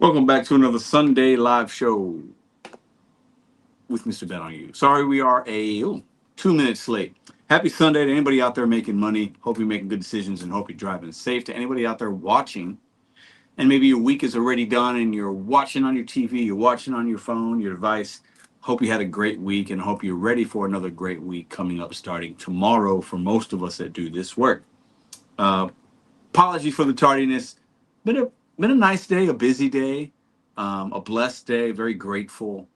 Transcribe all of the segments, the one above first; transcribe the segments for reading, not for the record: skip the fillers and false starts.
Welcome back to another Sunday live show with Mr. BetonYou. Sorry, we are 2 minutes late. Happy Sunday to anybody out there making money. Hope you're making good decisions and hope you're driving safe. To anybody out there watching, and maybe your week is already done and you're watching on your TV, you're watching on your phone, your device. Hope you had a great week and hope you're ready for another great week coming up starting tomorrow for most of us that do this work. Uh, Apologies for the tardiness. Been a nice day, a busy day, a blessed day. Very grateful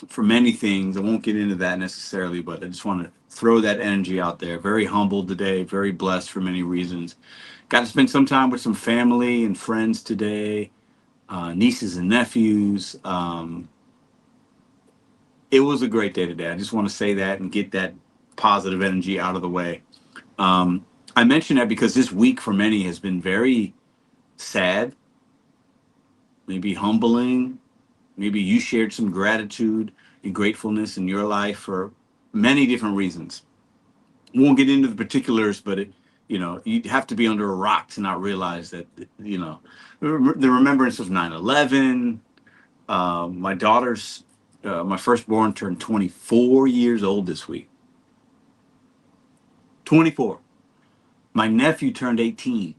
for many things. I won't get into that necessarily, but I just want to throw that energy out there. Very humbled today. Very blessed for many reasons. Got to spend some time with some family and friends today, nieces and nephews. It was a great day today. I just want to say that and get that positive energy out of the way. I mention that because this week for many has been very sad, maybe humbling. Maybe you shared some gratitude and gratefulness in your life for many different reasons. We won't get into the particulars, but you'd have to be under a rock to not realize that, the remembrance of 9/11. My daughter's, my firstborn turned 24 years old this week. 24. My nephew turned 18.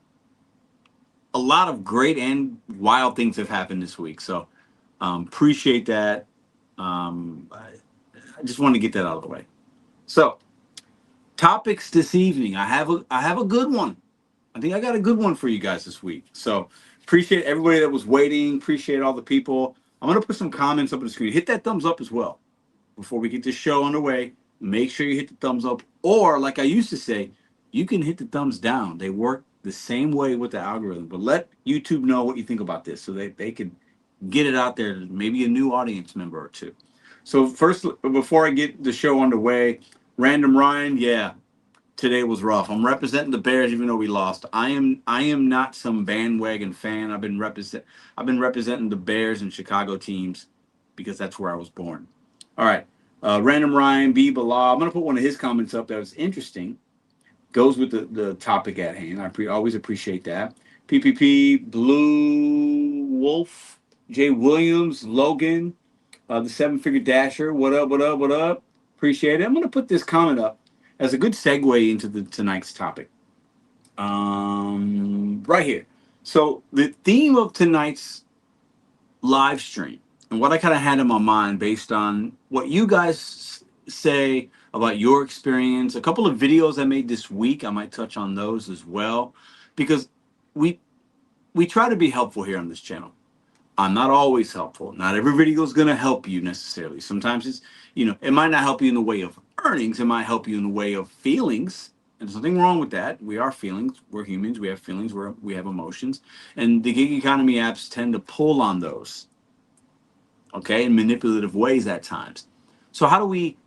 A lot of great and wild things have happened this week. So appreciate that. I just wanted to get that out of the way. So topics this evening. I have a good one. I think I got a good one for you guys this week. So appreciate everybody that was waiting. Appreciate all the people. I'm gonna put some comments up on the screen. Hit that thumbs up as well before we get this show underway. Make sure you hit the thumbs up, or like I used to say, you can hit the thumbs down. They work the same way with the algorithm. But let YouTube know what you think about this, so they can get it out there to maybe a new audience member or two. So first, before I get the show underway, Random Ryan, yeah, today was rough. I'm representing the Bears even though we lost. I am not some bandwagon fan. I've been representing the Bears and Chicago teams because that's where I was born. All right. Random Ryan, B. Bala. I'm gonna put one of his comments up that was interesting. Goes with the topic at hand. Always appreciate that. PPP, Blue Wolf, Jay Williams, Logan, the seven figure dasher. What up? What up? What up? Appreciate it. I'm gonna put this comment up as a good segue into tonight's topic. Right here. So the theme of tonight's live stream and what I kind of had in my mind based on what you guys say about your experience, a couple of videos I made this week, I might touch on those as well, because we we try to be helpful here on this channel. I'm not always helpful. Not every video is going to help you necessarily. Sometimes it might not help you in the way of earnings. It might help you in the way of feelings. And there's nothing wrong with that. We are feelings. We're humans. We have feelings. We have emotions. And the gig economy apps tend to pull on those, okay, in manipulative ways at times. So how do we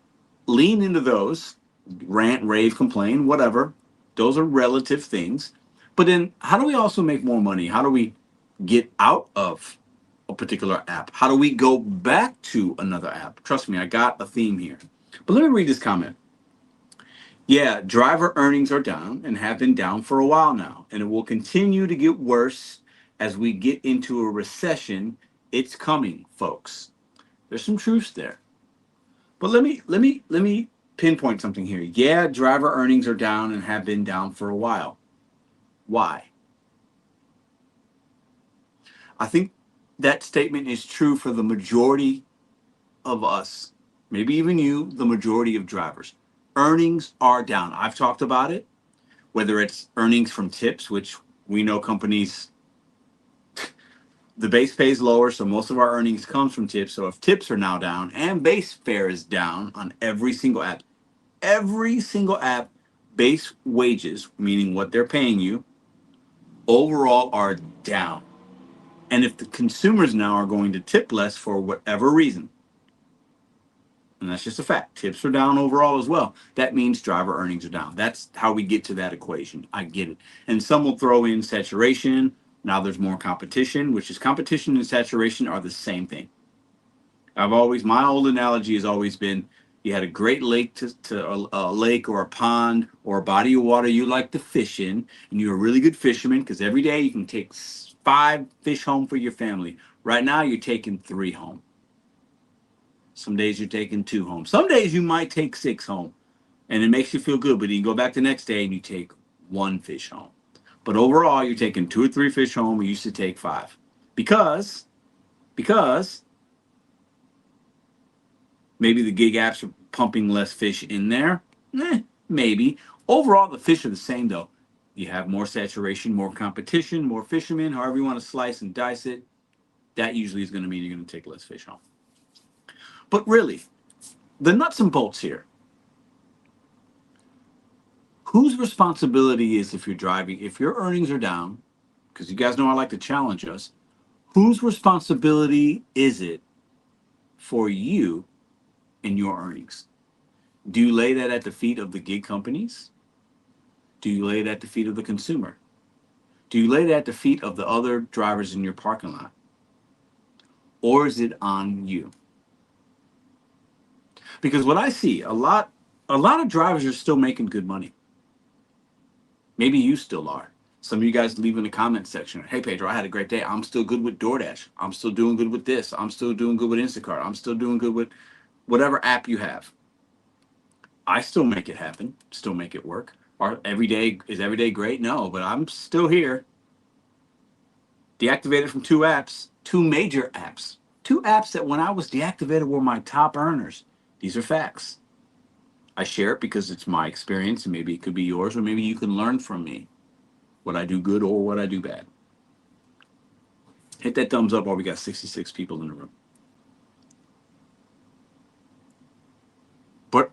lean into those? Rant, rave, complain, whatever. Those are relative things. But then how do we also make more money? How do we get out of a particular app? How do we go back to another app? Trust me, I got a theme here. But let me read this comment. Yeah, driver earnings are down and have been down for a while now, and it will continue to get worse as we get into a recession. It's coming, folks. There's some truth there. But let me pinpoint something here. Yeah, driver earnings are down and have been down for a while. Why? I think that statement is true for the majority of us, maybe even you, the majority of drivers. Earnings are down. I've talked about it, whether it's earnings from tips, which we know companies, the base pay is lower, so most of our earnings comes from tips. So if tips are now down and base fare is down on every single app, base wages, meaning what they're paying you, overall are down. And if the consumers now are going to tip less for whatever reason, and that's just a fact, tips are down overall as well, that means driver earnings are down. That's how we get to that equation. I get it. And some will throw in saturation. Now there's more competition, which is competition and saturation are the same thing. My old analogy has always been, you had a great lake to a lake or a pond or a body of water you like to fish in, and you're a really good fisherman because every day you can take 5 fish home for your family. Right now, you're taking 3 home. Some days you're taking 2 home. Some days you might take 6 home, and it makes you feel good. But you go back the next day and you take 1 fish home. But overall, you're taking 2 or 3 fish home. We used to take 5 because because maybe the gig apps are pumping less fish in there. Maybe. Overall, the fish are the same though. You have more saturation, more competition, more fishermen, however you want to slice and dice it. That usually is going to mean you're going to take less fish home. But really, the nuts and bolts here. Whose responsibility is if you're driving, if your earnings are down, because you guys know I like to challenge us, whose responsibility is it for you and your earnings? Do you lay that at the feet of the gig companies? Do you lay it at the feet of the consumer? Do you lay it at the feet of the other drivers in your parking lot? Or is it on you? Because what I see, a lot of drivers are still making good money. Maybe you still are. Some of you guys leave in the comment section, hey Pedro, I had a great day. I'm still good with DoorDash. I'm still doing good with this. I'm still doing good with Instacart. I'm still doing good with whatever app you have. I still make it happen, still make it work. Every day great? No, but I'm still here. Deactivated from 2 apps, 2 major apps. 2 apps that when I was deactivated were my top earners. These are facts. I share it because it's my experience and maybe it could be yours, or maybe you can learn from me what I do good or what I do bad. Hit that thumbs up while we got 66 people in the room. But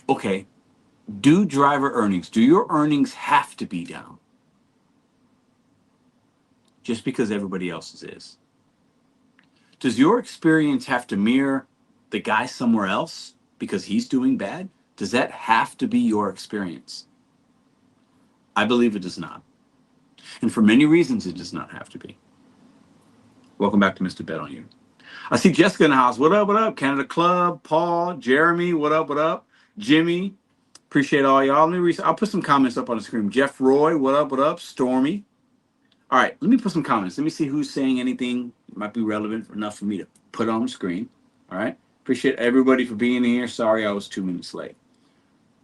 okay, do driver earnings, do your earnings have to be down just because everybody else's is? Does your experience have to mirror the guy somewhere else because he's doing bad? Does that have to be your experience? I believe it does not. And for many reasons, it does not have to be. Welcome back to Mr. Bet on You. I see Jessica in the house. What up, what up? Canada Club, Paul, Jeremy, what up, what up? Jimmy, appreciate all y'all. I'll put some comments up on the screen. Jeff Roy, what up, what up? Stormy. All right, let me put some comments. Let me see who's saying anything that might be relevant enough for me to put on the screen. All right. Appreciate everybody for being here. Sorry I was 2 minutes late.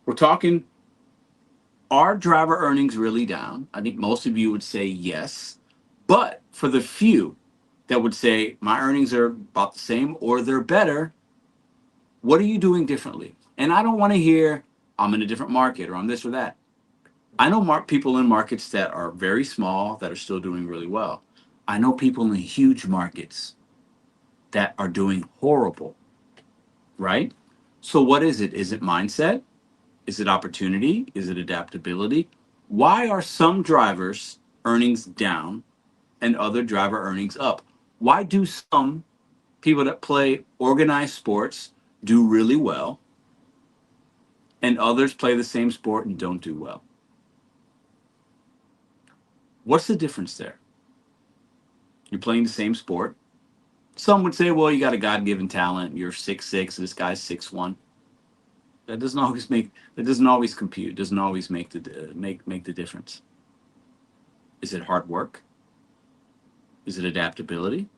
We're talking, are driver earnings really down? I think most of you would say yes. But for the few that would say my earnings are about the same or they're better, what are you doing differently? And I don't want to hear I'm in a different market or I'm this or that. I know people in markets that are very small that are still doing really well. I know people in huge markets that are doing horrible, right? So what is it? Is it mindset? Is it opportunity? Is it adaptability? Why are some drivers earnings down and other driver earnings up? Why do some people that play organized sports do really well and others play the same sport and don't do well? What's the difference there? You're playing the same sport. Some would say, well, you got a God-given talent. You're 6'6", this guy's 6'1". That doesn't always compute. Doesn't always make the difference. Is it hard work? Is it adaptability?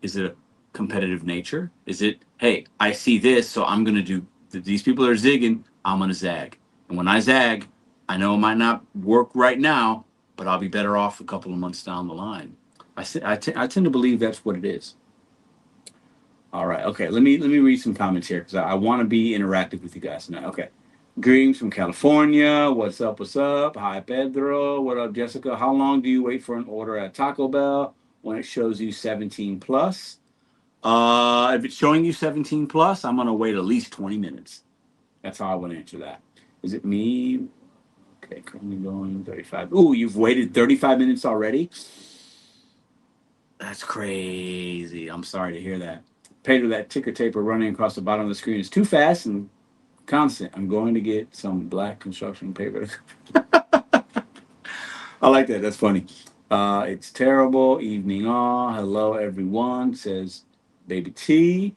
Is it a competitive nature? Is it, hey, I see this, so I'm gonna do. These people are zigging. I'm gonna zag, and when I zag, I know it might not work right now, but I'll be better off a couple of months down the line. I tend to believe that's what it is. All right. Okay. Let me read some comments here because I want to be interactive with you guys tonight. Okay. Greetings from California. What's up? What's up? Hi, Pedro. What up, Jessica? How long do you wait for an order at Taco Bell when it shows you 17 plus? If it's showing you 17 plus, I'm gonna wait at least 20 minutes. That's how I want to answer that. Is it me? Okay, currently going 35. Ooh, you've waited 35 minutes already? That's crazy. I'm sorry to hear that. Pedro, that ticker taper running across the bottom of the screen is too fast and constant. I'm going to get some black construction paper. I like that. That's funny. It's terrible. Evening all. Hello, everyone, says Baby T.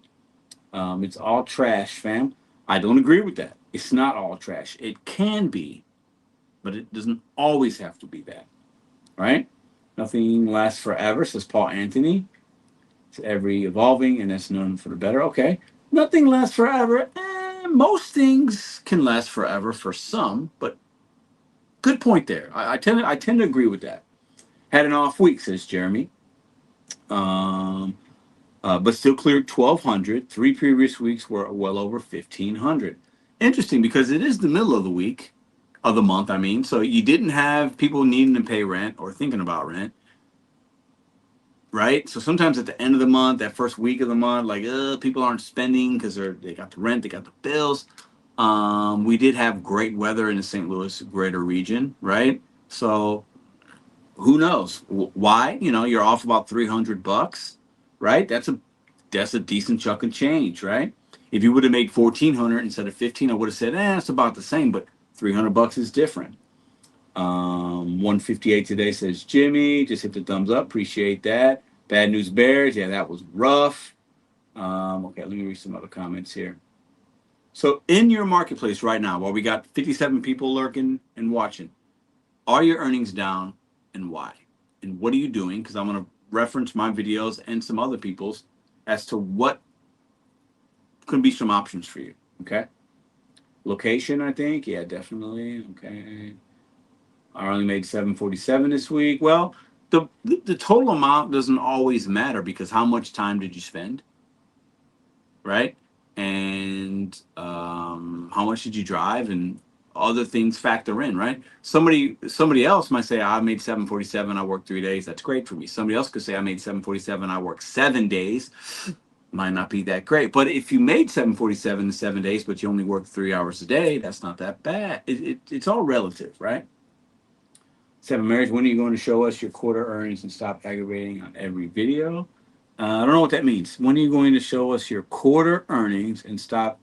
It's all trash, fam. I don't agree with that. It's not all trash. It can be, but it doesn't always have to be that. Right? Nothing lasts forever, says Paul Anthony. It's every evolving, and that's known for the better. Okay. Nothing lasts forever. Most things can last forever for some, but good point there. I tend to agree with that. Had an off week, says Jeremy. Um, but still cleared 1,200. 3 previous weeks were well over 1,500. Interesting because it is the middle of the week, of the month, I mean. So you didn't have people needing to pay rent or thinking about rent, right? So sometimes at the end of the month, that first week of the month, like people aren't spending because they got the rent, they got the bills. We did have great weather in the St. Louis greater region, right? So who knows why? You're off about $300, right? That's a decent chunk of change, right? If you would have made 1,400 instead of 15, I would have said, it's about the same, but $300 is different. 158 today, says Jimmy. Just hit the thumbs up. Appreciate that. Bad News Bears. Yeah, that was rough. Okay, let me read some other comments here. So in your marketplace right now, while we got 57 people lurking and watching, are your earnings down and why? And what are you doing? Because I'm going to reference my videos and some other people's as to what could be some options for you. Okay. Location, I think. Yeah, definitely. Okay. I only made 747 this week. Well, the total amount doesn't always matter because how much time did you spend, right? And how much did you drive, and other things factor in, right? Somebody else might say I made 747. I worked 3 days. That's great for me. Somebody else could say I made 747. I worked 7 days. Might not be that great. But if you made 747 in 7 days, but you only worked 3 hours a day, that's not that bad. It's all relative, right? Seven Marriage, when are you going to show us your quarter earnings and stop aggravating on every video? I don't know what that means. When are you going to show us your quarter earnings and stop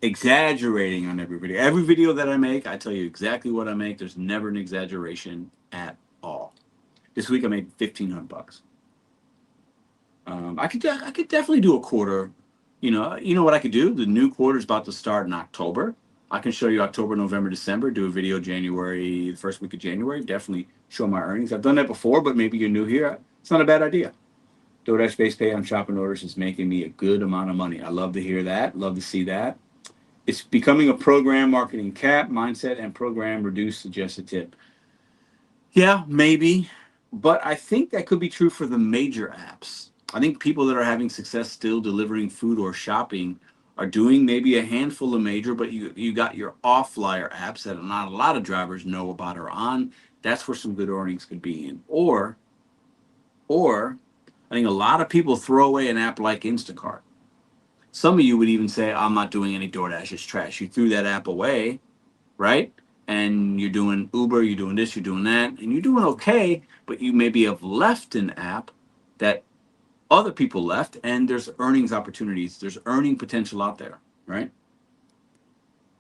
exaggerating on every video? Every video that I make, I tell you exactly what I make. There's never an exaggeration at all. This week I made 1,500 bucks. I could definitely do a quarter. You know what I could do? The new quarter is about to start in October. I can show you October, November, December. Do a video January, the first week of January. Definitely show my earnings. I've done that before, but maybe you're new here. It's not a bad idea. DoorDash base pay on shopping orders is making me a good amount of money. I love to hear that. Love to see that. It's becoming a program marketing cap mindset and program reduce suggested tip. Yeah, maybe. But I think that could be true for the major apps. I think people that are having success still delivering food or shopping are doing maybe a handful of major, but you got your off flyer apps that not a lot of drivers know about or on. That's where some good earnings could be in. Or I think a lot of people throw away an app like Instacart. Some of you would even say, I'm not doing any DoorDash, it's trash. You threw that app away, right? And you're doing Uber, you're doing this, you're doing that, and you're doing okay, but you maybe have left an app that other people left, and there's earnings opportunities, there's earning potential out there, right?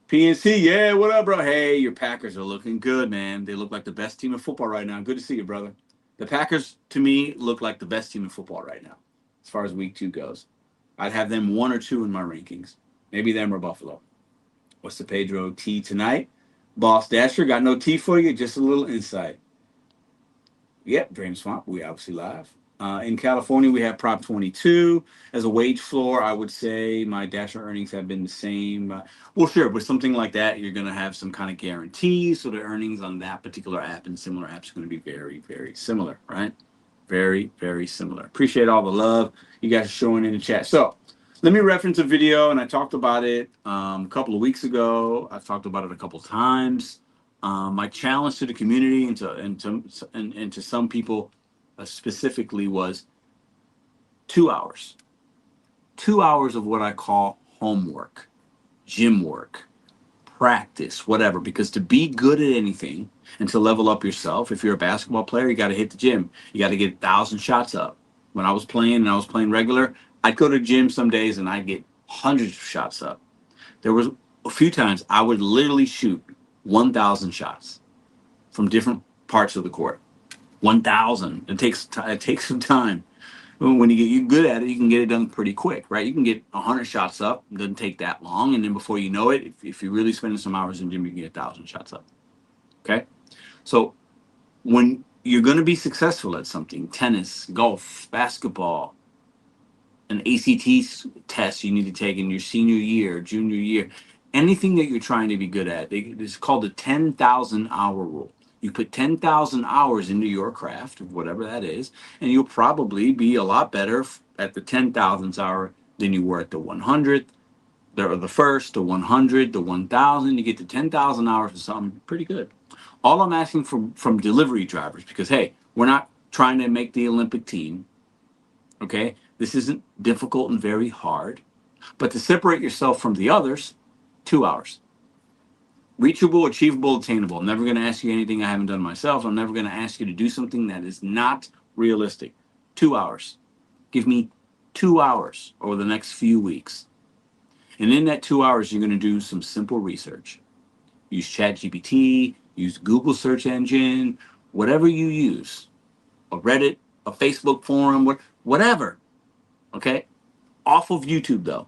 PNC, yeah, what up, bro? Hey, your Packers are looking good, man. They look like the best team in football right now. Good to see you, brother. The Packers, to me, look like the best team in football right now, as far as week 2 goes. I'd have them 1 or 2 in my rankings. Maybe them or Buffalo. What's the Pedro T tonight? Boss Dasher, got no tea for you, just a little insight. Yep, Drain Swamp, we obviously live. In California, we have Prop 22. As a wage floor, I would say my Dasher earnings have been the same. Well, sure, with something like that, you're going to have some kind of guarantee. So the earnings on that particular app and similar apps are going to be very, very similar, right? Very, very similar. Appreciate all the love you guys are showing in the chat. So let me reference a video, and I talked about it a couple of weeks ago. I've talked about it a couple of times. My challenge to the community and to some people specifically was 2 hours. 2 hours of what I call homework, gym work, practice, whatever. Because to be good at anything and to level up yourself, if you're a basketball player, you got to hit the gym. You got to get 1,000 shots up. When I was playing and I was playing regular, I'd go to the gym some days and I'd get hundreds of shots up. There was a few times I would literally shoot 1,000 shots from different parts of the court. 1,000. It takes some time. When you get good at it, you can get it done pretty quick, right? You can get 100 shots up. It doesn't take that long, and then before you know it, if you're really spending some hours in the gym, you can get 1,000 shots up. Okay, so when you're going to be successful at something: tennis, golf, basketball, an ACT test you need to take in your senior year, junior year, anything that you're trying to be good at. It's called the 10,000 hour rule. You put 10,000 hours into your craft, whatever that is, and you'll probably be a lot better at the 10,000th hour than you were at the 100th, the first, the 100, the 1,000. You get to 10,000 hours of something pretty good. All I'm asking from delivery drivers, because hey, we're not trying to make the Olympic team, okay? This isn't difficult and very hard, but to separate yourself from the others, 2 hours. Reachable, achievable, attainable. I'm never going to ask you anything I haven't done myself. I'm never going to ask you to do something that is not realistic. 2 hours. Give me 2 hours over the next few weeks. And in that 2 hours, you're going to do some simple research. Use ChatGPT, use Google search engine, whatever you use, a Reddit, a Facebook forum, whatever. Okay? Off of YouTube, though.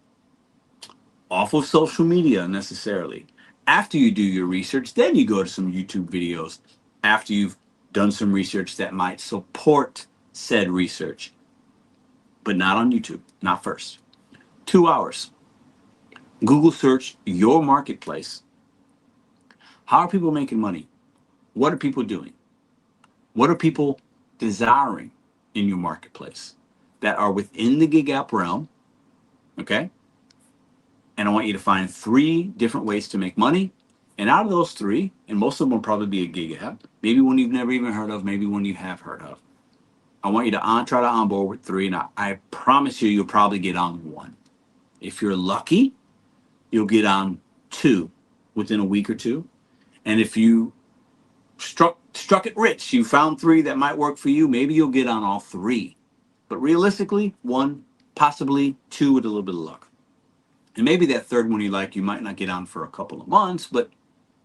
Off of social media necessarily. After you do your research, then you go to some YouTube videos after you've done some research that might support said research, but not on YouTube, not first. 2 hours. Google search your marketplace. How are people making money? What are people doing? What are people desiring in your marketplace that are within the gig app realm? Okay. And I want you to find 3 different ways to make money. And out of those 3, and most of them will probably be a gig app, maybe one you've never even heard of, maybe one you have heard of. I want you to try to onboard with 3, and I promise you, you'll probably get on 1. If you're lucky, you'll get on 2 within a week or 2. And if you struck it rich, you found 3 that might work for you, maybe you'll get on all 3. But realistically, 1, possibly 2 with a little bit of luck. And maybe that third one you might not get on for a couple of months, but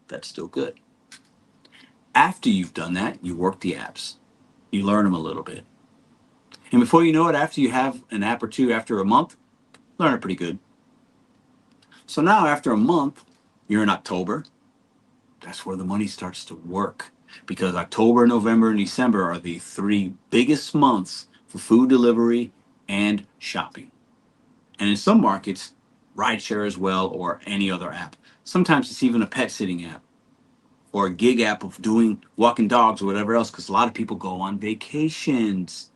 that's still good. After you've done that, you work the apps. You learn them a little bit. And before you know it, after you have an app or 2, after a month, learn it pretty good. So now after a month, you're in October. That's where the money starts to work. Because October, November, and December are the 3 biggest months for food delivery and shopping. And in some markets, rideshare as well, or any other app. Sometimes it's even a pet sitting app or a gig app of doing walking dogs or whatever else, because a lot of people go on vacations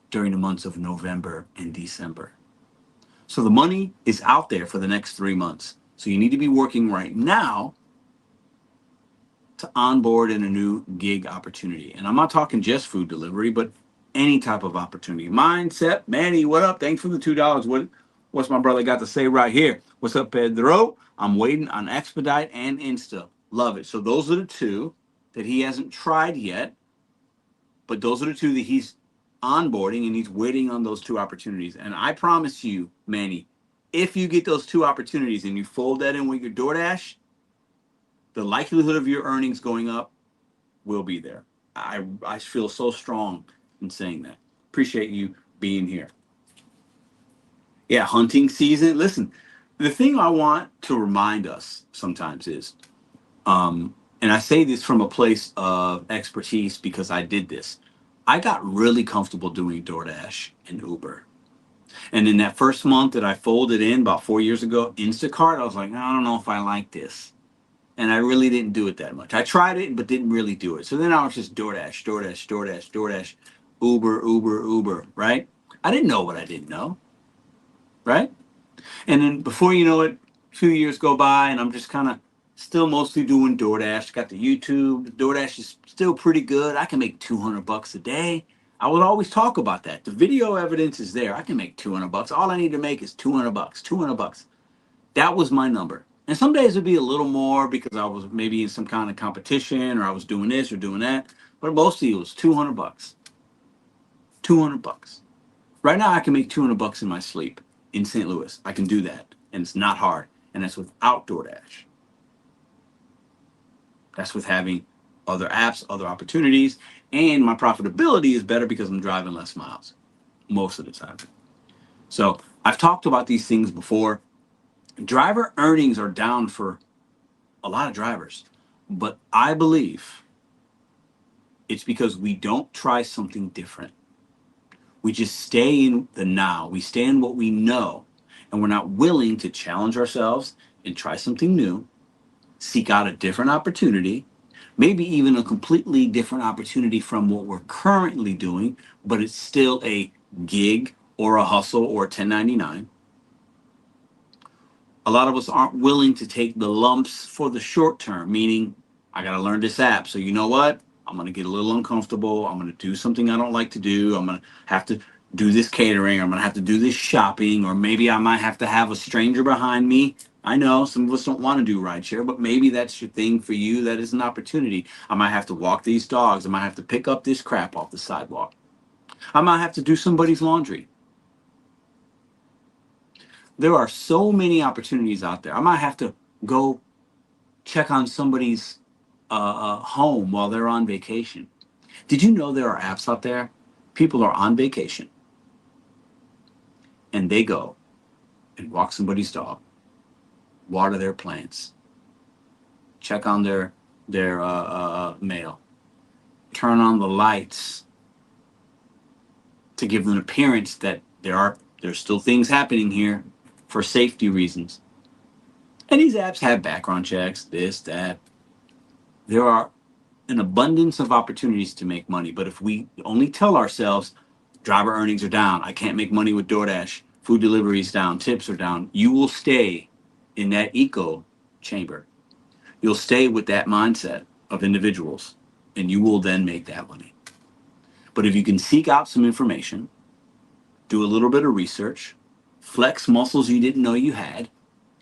during the months of November and December. So the money is out there for the next 3 months. So you need to be working right now to onboard in a new gig opportunity. And I'm not talking just food delivery, but any type of opportunity. Mindset, Manny, what up? Thanks for the $2. What's my brother got to say right here? What's up, Pedro? I'm waiting on Expedite and Insta. Love it. So those are the 2 that he hasn't tried yet, but those are the 2 that he's onboarding, and he's waiting on those 2 opportunities. And I promise you, Manny, if you get those 2 opportunities and you fold that in with your DoorDash, the likelihood of your earnings going up will be there. I feel so strong in saying that. Appreciate you being here. Yeah, hunting season. Listen, the thing I want to remind us sometimes is, and I say this from a place of expertise because I did this. I got really comfortable doing DoorDash and Uber. And in that first month that I folded in about 4 years ago, Instacart, I was like, I don't know if I like this. And I really didn't do it that much. I tried it, but didn't really do it. So then I was just DoorDash, DoorDash, DoorDash, DoorDash, Uber, right? I didn't know what I didn't know, right? And then before you know it, a few years go by, and I'm just kind of still mostly doing DoorDash. Got the YouTube. DoorDash is still pretty good. I can make $200 a day. I would always talk about that. The video evidence is there. I can make $200. All I need to make is $200. $200. That was my number. And some days it'd be a little more because I was maybe in some kind of competition, or I was doing this or doing that. But mostly it was $200. $200. Right now I can make $200 in my sleep in St. Louis. I can do that. And it's not hard. And that's without DoorDash. That's with having other apps, other opportunities. And my profitability is better because I'm driving less miles most of the time. So I've talked about these things before. Driver earnings are down for a lot of drivers. But I believe It's because we don't try something different. We just stay in the now. We stay in what we know. And we're not willing to challenge ourselves and try something new, seek out a different opportunity, maybe even a completely different opportunity from what we're currently doing, but it's still a gig or a hustle or a 1099. A lot of us aren't willing to take the lumps for the short term, meaning I got to learn this app. So, you know what? I'm going to get a little uncomfortable. I'm going to do something I don't like to do. I'm going to have to do this catering. I'm going to have to do this shopping, or maybe I might have to have a stranger behind me. I know some of us don't want to do rideshare, but maybe that's your thing for you. That is an opportunity. I might have to walk these dogs. I might have to pick up this crap off the sidewalk. I might have to do somebody's laundry. There are so many opportunities out there. I might have to go check on somebody's home while they're on vacation. Did you know there are apps out there? People are on vacation and they go and walk somebody's dog, water their plants, check on their mail, turn on the lights to give an appearance that there's still things happening here for safety reasons. And these apps have background checks, this, that. There are an abundance of opportunities to make money. But if we only tell ourselves driver earnings are down, I can't make money with DoorDash, food delivery is down, tips are down, you will stay in that echo chamber. You'll stay with that mindset of individuals and you will then make that money. But if you can seek out some information, do a little bit of research, flex muscles you didn't know you had,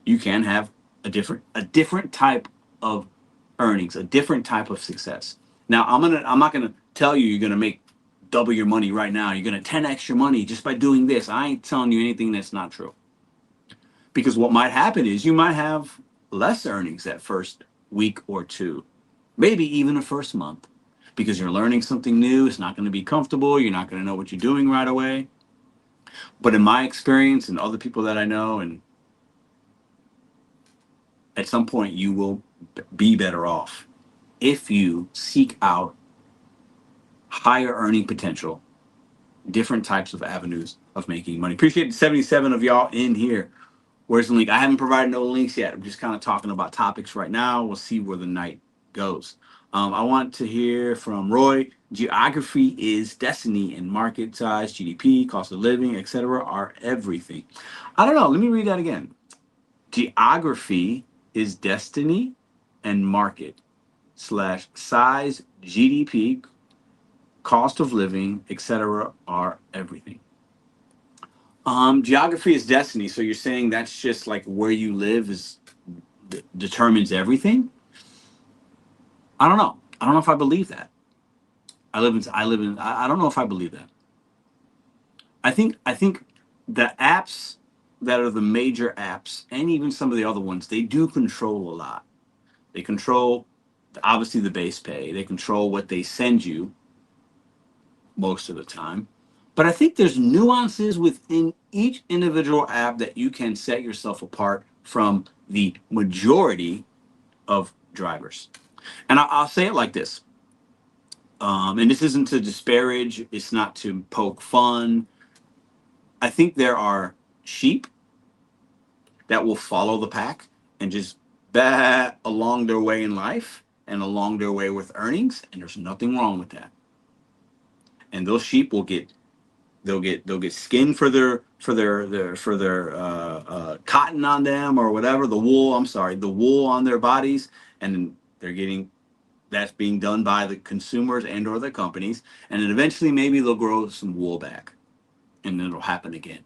you can have a different type of earnings, a different type of success. Now, I'm not gonna tell you you're gonna make double your money right now. You're gonna 10x your money just by doing this. I ain't telling you anything that's not true. Because what might happen is you might have less earnings that first week or two, maybe even the first month, because you're learning something new. It's not going to be comfortable. You're not going to know what you're doing right away. But in my experience and other people that I know, and at some point you will be better off if you seek out higher earning potential, different types of avenues of making money. Appreciate the 77 of y'all in here. Where's the link? I haven't provided no links yet. I'm just kind of talking about topics right now. We'll see where the night goes. I want to hear from Roy. Geography is destiny, and market size, GDP, cost of living, etc. are everything. I don't know. Let me read that again. Geography is destiny, and market slash size, GDP, cost of living, etc. are everything. Geography is destiny. So you're saying that's just like where you live is determines everything? I don't know. I don't know if I believe that. I don't know if I believe that. I think the apps that are the major apps and even some of the other ones, they do control a lot. They control obviously the base pay. They control what they send you most of the time. But I think there's nuances within each individual app that you can set yourself apart from the majority of drivers. And I'll say it like this. And this isn't to disparage, it's not to poke fun. I think there are sheep that will follow the pack and just bat along their way in life and along their way with earnings. And there's nothing wrong with that. And those sheep will get they'll get skin for their cotton on them or whatever, the wool, I'm sorry, the wool on their bodies, and they're getting that's being done by the consumers and or the companies, and then eventually maybe they'll grow some wool back and then it'll happen again.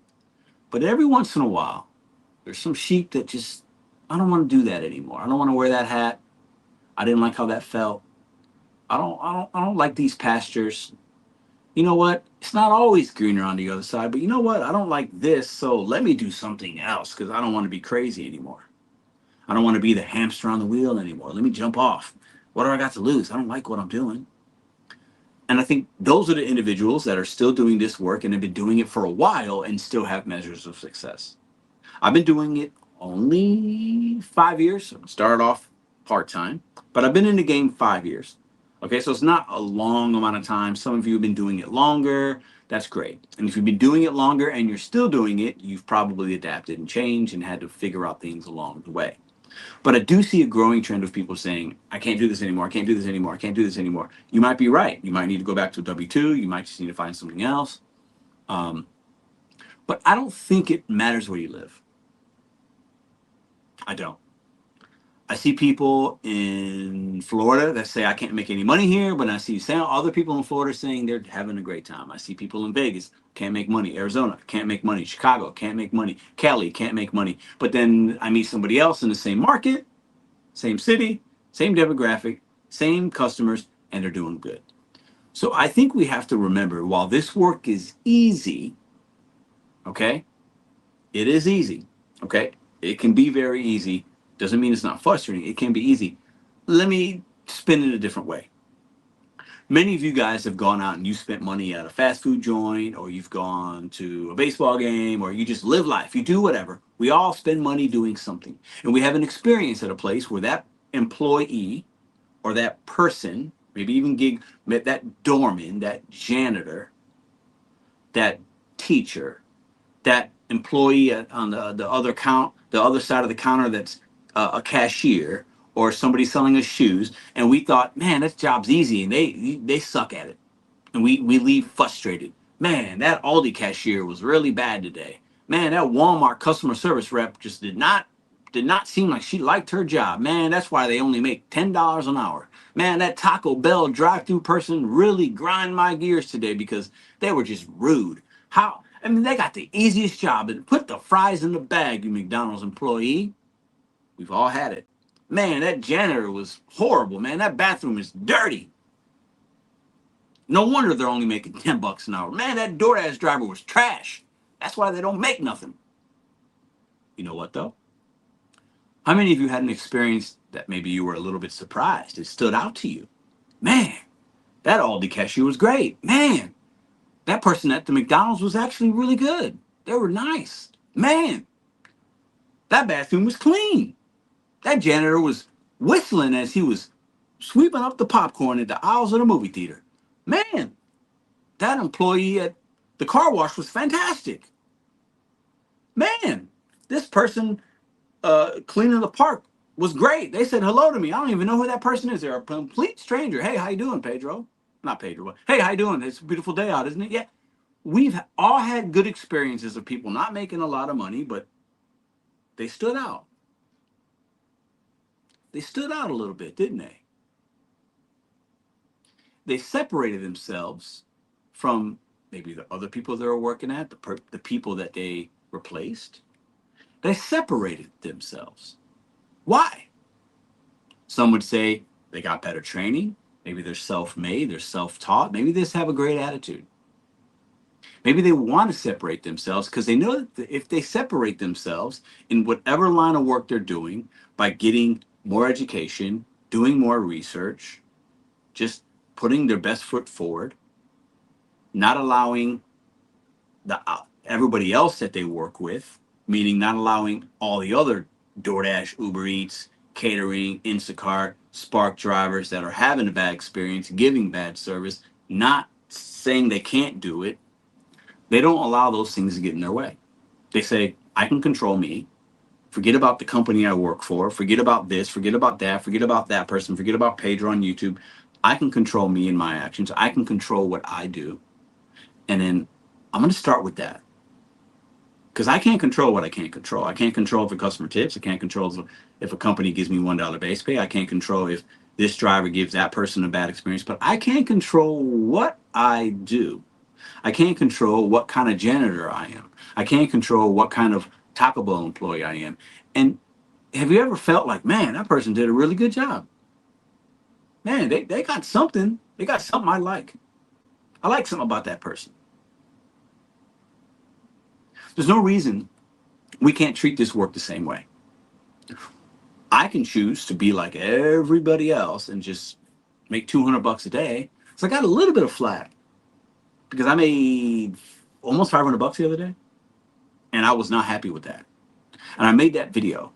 But every once in a while there's some sheep that just, I don't want to do that anymore. I don't want to wear that hat. I didn't like how that felt. I don't like these pastures. You know what? It's not always greener on the other side, but you know what? I don't like this, so let me do something else because I don't want to be crazy anymore. I don't want to be the hamster on the wheel anymore. Let me jump off. What do I got to lose? I don't like what I'm doing. And I think those are the individuals that are still doing this work and have been doing it for a while and still have measures of success. I've been doing it only 5 years. Started off part time, but I've been in the game 5 years. Okay, so it's not a long amount of time. Some of you have been doing it longer. That's great. And if you've been doing it longer and you're still doing it, you've probably adapted and changed and had to figure out things along the way. But I do see a growing trend of people saying, I can't do this anymore. I can't do this anymore. I can't do this anymore. You might be right. You might need to go back to a W-2. You might just need to find something else. Um, but I don't think it matters where you live. I don't. I see people in Florida that say I can't make any money here, but I see other people in Florida saying they're having a great time. I see people in Vegas can't make money, Arizona can't make money, Chicago can't make money, Cali can't make money. But then I meet somebody else in the same market, same city, same demographic, same customers, and they're doing good. So I think we have to remember while this work is easy, okay, it is easy. Okay. It can be very easy. Doesn't mean it's not frustrating. It can be easy. Let me spin it a different way. Many of you guys have gone out and you spent money at a fast food joint, or you've gone to a baseball game, or you just live life. You do whatever. We all spend money doing something. And we have an experience at a place where that employee or that person, maybe even that doorman, that janitor, that teacher, that employee on the other the other side of the counter that's a cashier or somebody selling us shoes, and we thought, man, that job's easy, and they suck at it, and we leave frustrated. Man, that Aldi cashier was really bad today. Man, that Walmart customer service rep just did not seem like she liked her job. Man, that's why they only make $10 an hour. Man, that Taco Bell drive-through person really grind my gears today because they were just rude. How? I mean, they got the easiest job and put the fries in the bag, you McDonald's employee. We've all had it. Man, that janitor was horrible, man. That bathroom is dirty. No wonder they're only making $10 an hour. Man, that DoorDash driver was trash. That's why they don't make nothing. You know what though? How many of you had an experience that maybe you were a little bit surprised? It stood out to you. Man, that Aldi cashier was great. Man, that person at the McDonald's was actually really good. They were nice. Man, that bathroom was clean. That janitor was whistling as he was sweeping up the popcorn at the aisles of the movie theater. Man, that employee at the car wash was fantastic. Man, this person cleaning the park was great. They said hello to me. I don't even know who that person is. They're a complete stranger. Hey, how you doing, Pedro? Not Pedro. But hey, how you doing? It's a beautiful day out, isn't it? Yeah. We've all had good experiences of people not making a lot of money, but they stood out. They stood out a little bit, didn't they? They separated themselves from maybe the other people they were working at, the people that they replaced. They separated themselves. Why? Some would say they got better training. Maybe they're self-made, they're self-taught. Maybe they just have a great attitude. Maybe they want to separate themselves because they know that if they separate themselves in whatever line of work they're doing by getting more education, doing more research, just putting their best foot forward, not allowing the everybody else that they work with, meaning not allowing all the other DoorDash, Uber Eats, catering, Instacart, Spark drivers that are having a bad experience, giving bad service, not saying they can't do it. They don't allow those things to get in their way. They say, I can control me. Forget about the company I work for. Forget about this. Forget about that. Forget about that person. Forget about Pedro on YouTube. I can control me and my actions. I can control what I do. And then I'm going to start with that. Because I can't control what I can't control. I can't control if a customer tips. I can't control if a company gives me $1 base pay. I can't control if this driver gives that person a bad experience. But I can control what I do. I can't control what kind of janitor I am. I can't control what kind of Taco Bell employee I am. And have you ever felt like, man, that person did a really good job? Man, they got something. They got something I like. I like something about that person. There's no reason we can't treat this work the same way. I can choose to be like everybody else and just make $200 a day. So I got a little bit of flack because I made almost $500 the other day, and I was not happy with that. And I made that video.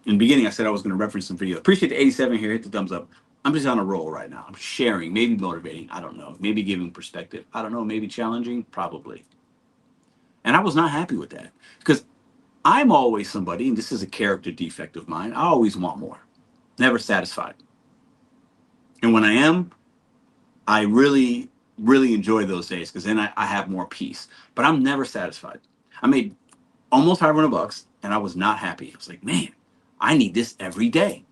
In the beginning, I said I was going to reference some videos. Appreciate the 87 here. Hit the thumbs up. I'm just on a roll right now. I'm sharing, maybe motivating. I don't know. Maybe giving perspective. I don't know. Maybe challenging. Probably. And I was not happy with that because I'm always somebody, and this is a character defect of mine. I always want more, never satisfied. And when I am, I really, really enjoy those days because then I have more peace. But I'm never satisfied. I made almost 500 bucks and I was not happy. I was like, man, I need this every day.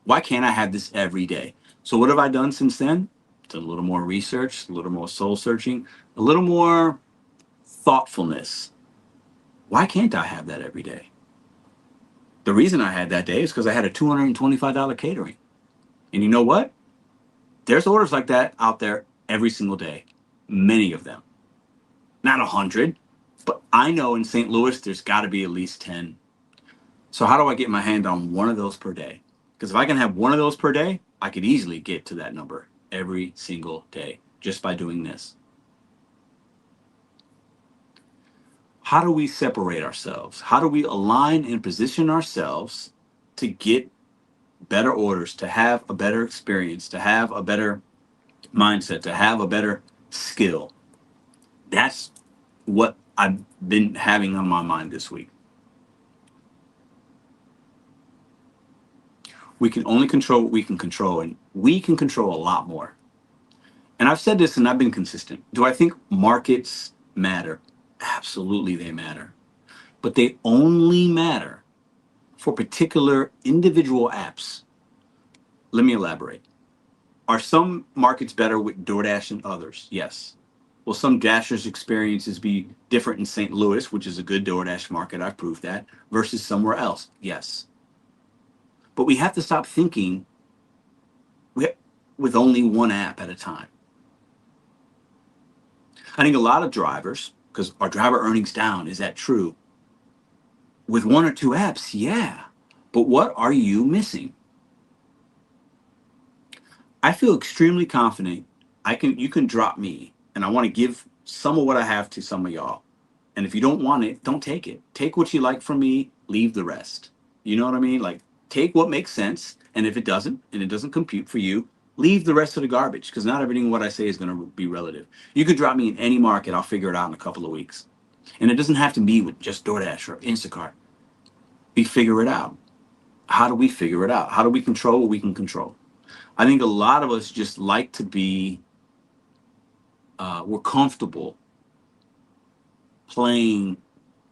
Why can't I have this every day? So what have I done since then? Done a little more research, a little more soul searching, a little more thoughtfulness. Why can't I have that every day? The reason I had that day is because I had a $225 catering. And you know what? There's orders like that out there every single day. Many of them. Not 100, but I know in St. Louis there's got to be at least 10. So how do I get my hand on one of those per day? Because if I can have one of those per day, I could easily get to that number every single day just by doing this. How do we separate ourselves? How do we align and position ourselves to get better orders, to have a better experience, to have a better mindset, to have a better skill? That's what I've been having on my mind this week. We can only control what we can control, and we can control a lot more. And I've said this and I've been consistent. Do I think markets matter? Absolutely, they matter. But they only matter for particular individual apps. Let me elaborate. Are some markets better with DoorDash than others? Yes. Will some Dashers' experiences be different in St. Louis, which is a good DoorDash market? I've proved that, versus somewhere else? Yes. But we have to stop thinking with only one app at a time. I think a lot of drivers, because our driver earnings down, is that true? With one or two apps, yeah. But what are you missing? I feel extremely confident. You can drop me, and I want to give some of what I have to some of y'all. And if you don't want it, don't take it. Take what you like from me, leave the rest. You know what I mean? Like, take what makes sense, and if it doesn't, and it doesn't compute for you, leave the rest of the garbage, because not everything what I say is going to be relative. You could drop me in any market, I'll figure it out in a couple of weeks. And it doesn't have to be with just DoorDash or Instacart. We figure it out. How do we figure it out? How do we control what we can control? I think a lot of us just like to be, we're comfortable playing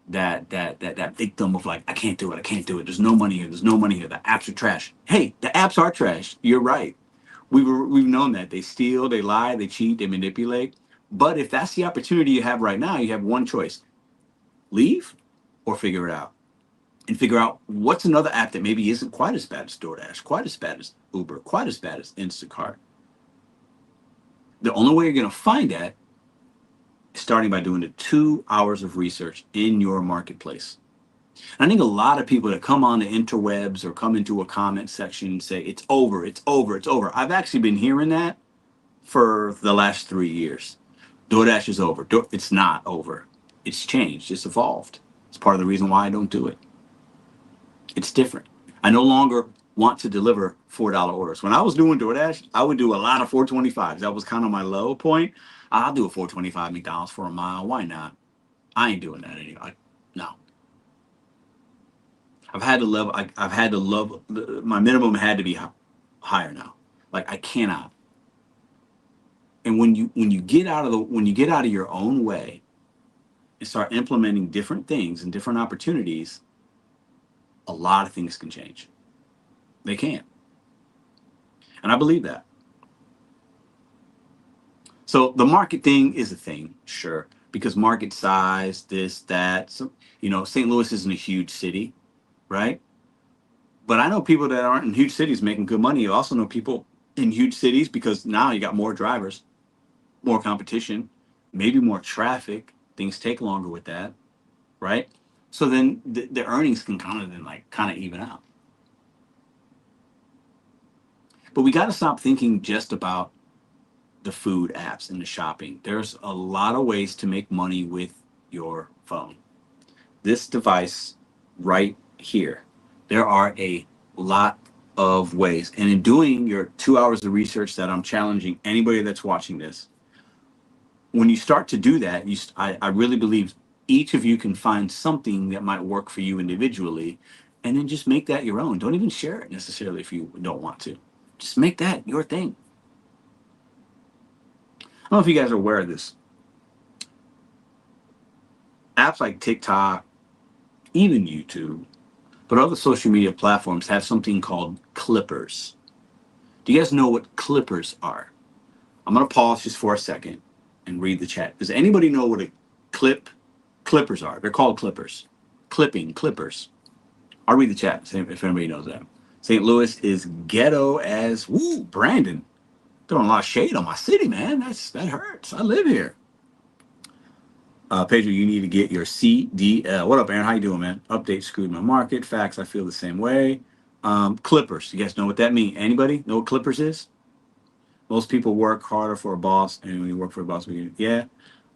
that victim of like, I can't do it, I can't do it. There's no money here. There's no money here. The apps are trash. Hey, the apps are trash. You're right. We've known that they steal, they lie, they cheat, they manipulate. But if that's the opportunity you have right now, you have one choice: leave or figure it out. And figure out what's another app that maybe isn't quite as bad as DoorDash, quite as bad as Uber, quite as bad as Instacart. The only way you're going to find that is starting by doing the 2 hours of research in your marketplace. And I think a lot of people that come on the interwebs or come into a comment section and say, it's over, it's over, it's over. I've actually been hearing that for the last 3 years. DoorDash is over. It's not over. It's changed. It's evolved. It's part of the reason why I don't do it. It's different. I no longer want to deliver $4 orders. When I was doing DoorDash, I would do a lot of 425s. That was kind of my low point. I'll do a 425 McDonald's for a mile. Why not? I ain't doing that anymore. No. I've had to love. My minimum had to be higher now. Like I cannot. And when you get out of your own way and start implementing different things and different opportunities, a lot of things can change. They can. And I believe that. So the market thing is a thing, sure, because market size, this, that. So, St. Louis isn't a huge city, right? But I know people that aren't in huge cities making good money. You also know people in huge cities because now you got more drivers, more competition, maybe more traffic. Things take longer with that, right? So then the earnings can kind of even out. But we got to stop thinking just about the food apps and the shopping. There's a lot of ways to make money with your phone. This device right here, there are a lot of ways. And in doing your 2 hours of research that I'm challenging anybody that's watching this, when you start to do that, I really believe each of you can find something that might work for you individually, and then just make that your own. Don't even share it necessarily if you don't want to. Just make that your thing. I don't know if you guys are aware of this. Apps like TikTok, even YouTube, but other social media platforms have something called clippers. Do you guys know what clippers are? I'm going to pause just for a second and read the chat. Does anybody know what a clippers are? They're called clippers. Clippers. I'll read the chat if anybody knows that. St. Louis is ghetto as woo. Brandon, throwing a lot of shade on my city, man. That hurts. I live here. Pedro, you need to get your CDL. What up, Aaron? How you doing, man? Update screwed my market. Facts, I feel the same way. Clippers. You guys know what that means? Anybody know what clippers is? Most people work harder for a boss, and when you work for a boss, yeah.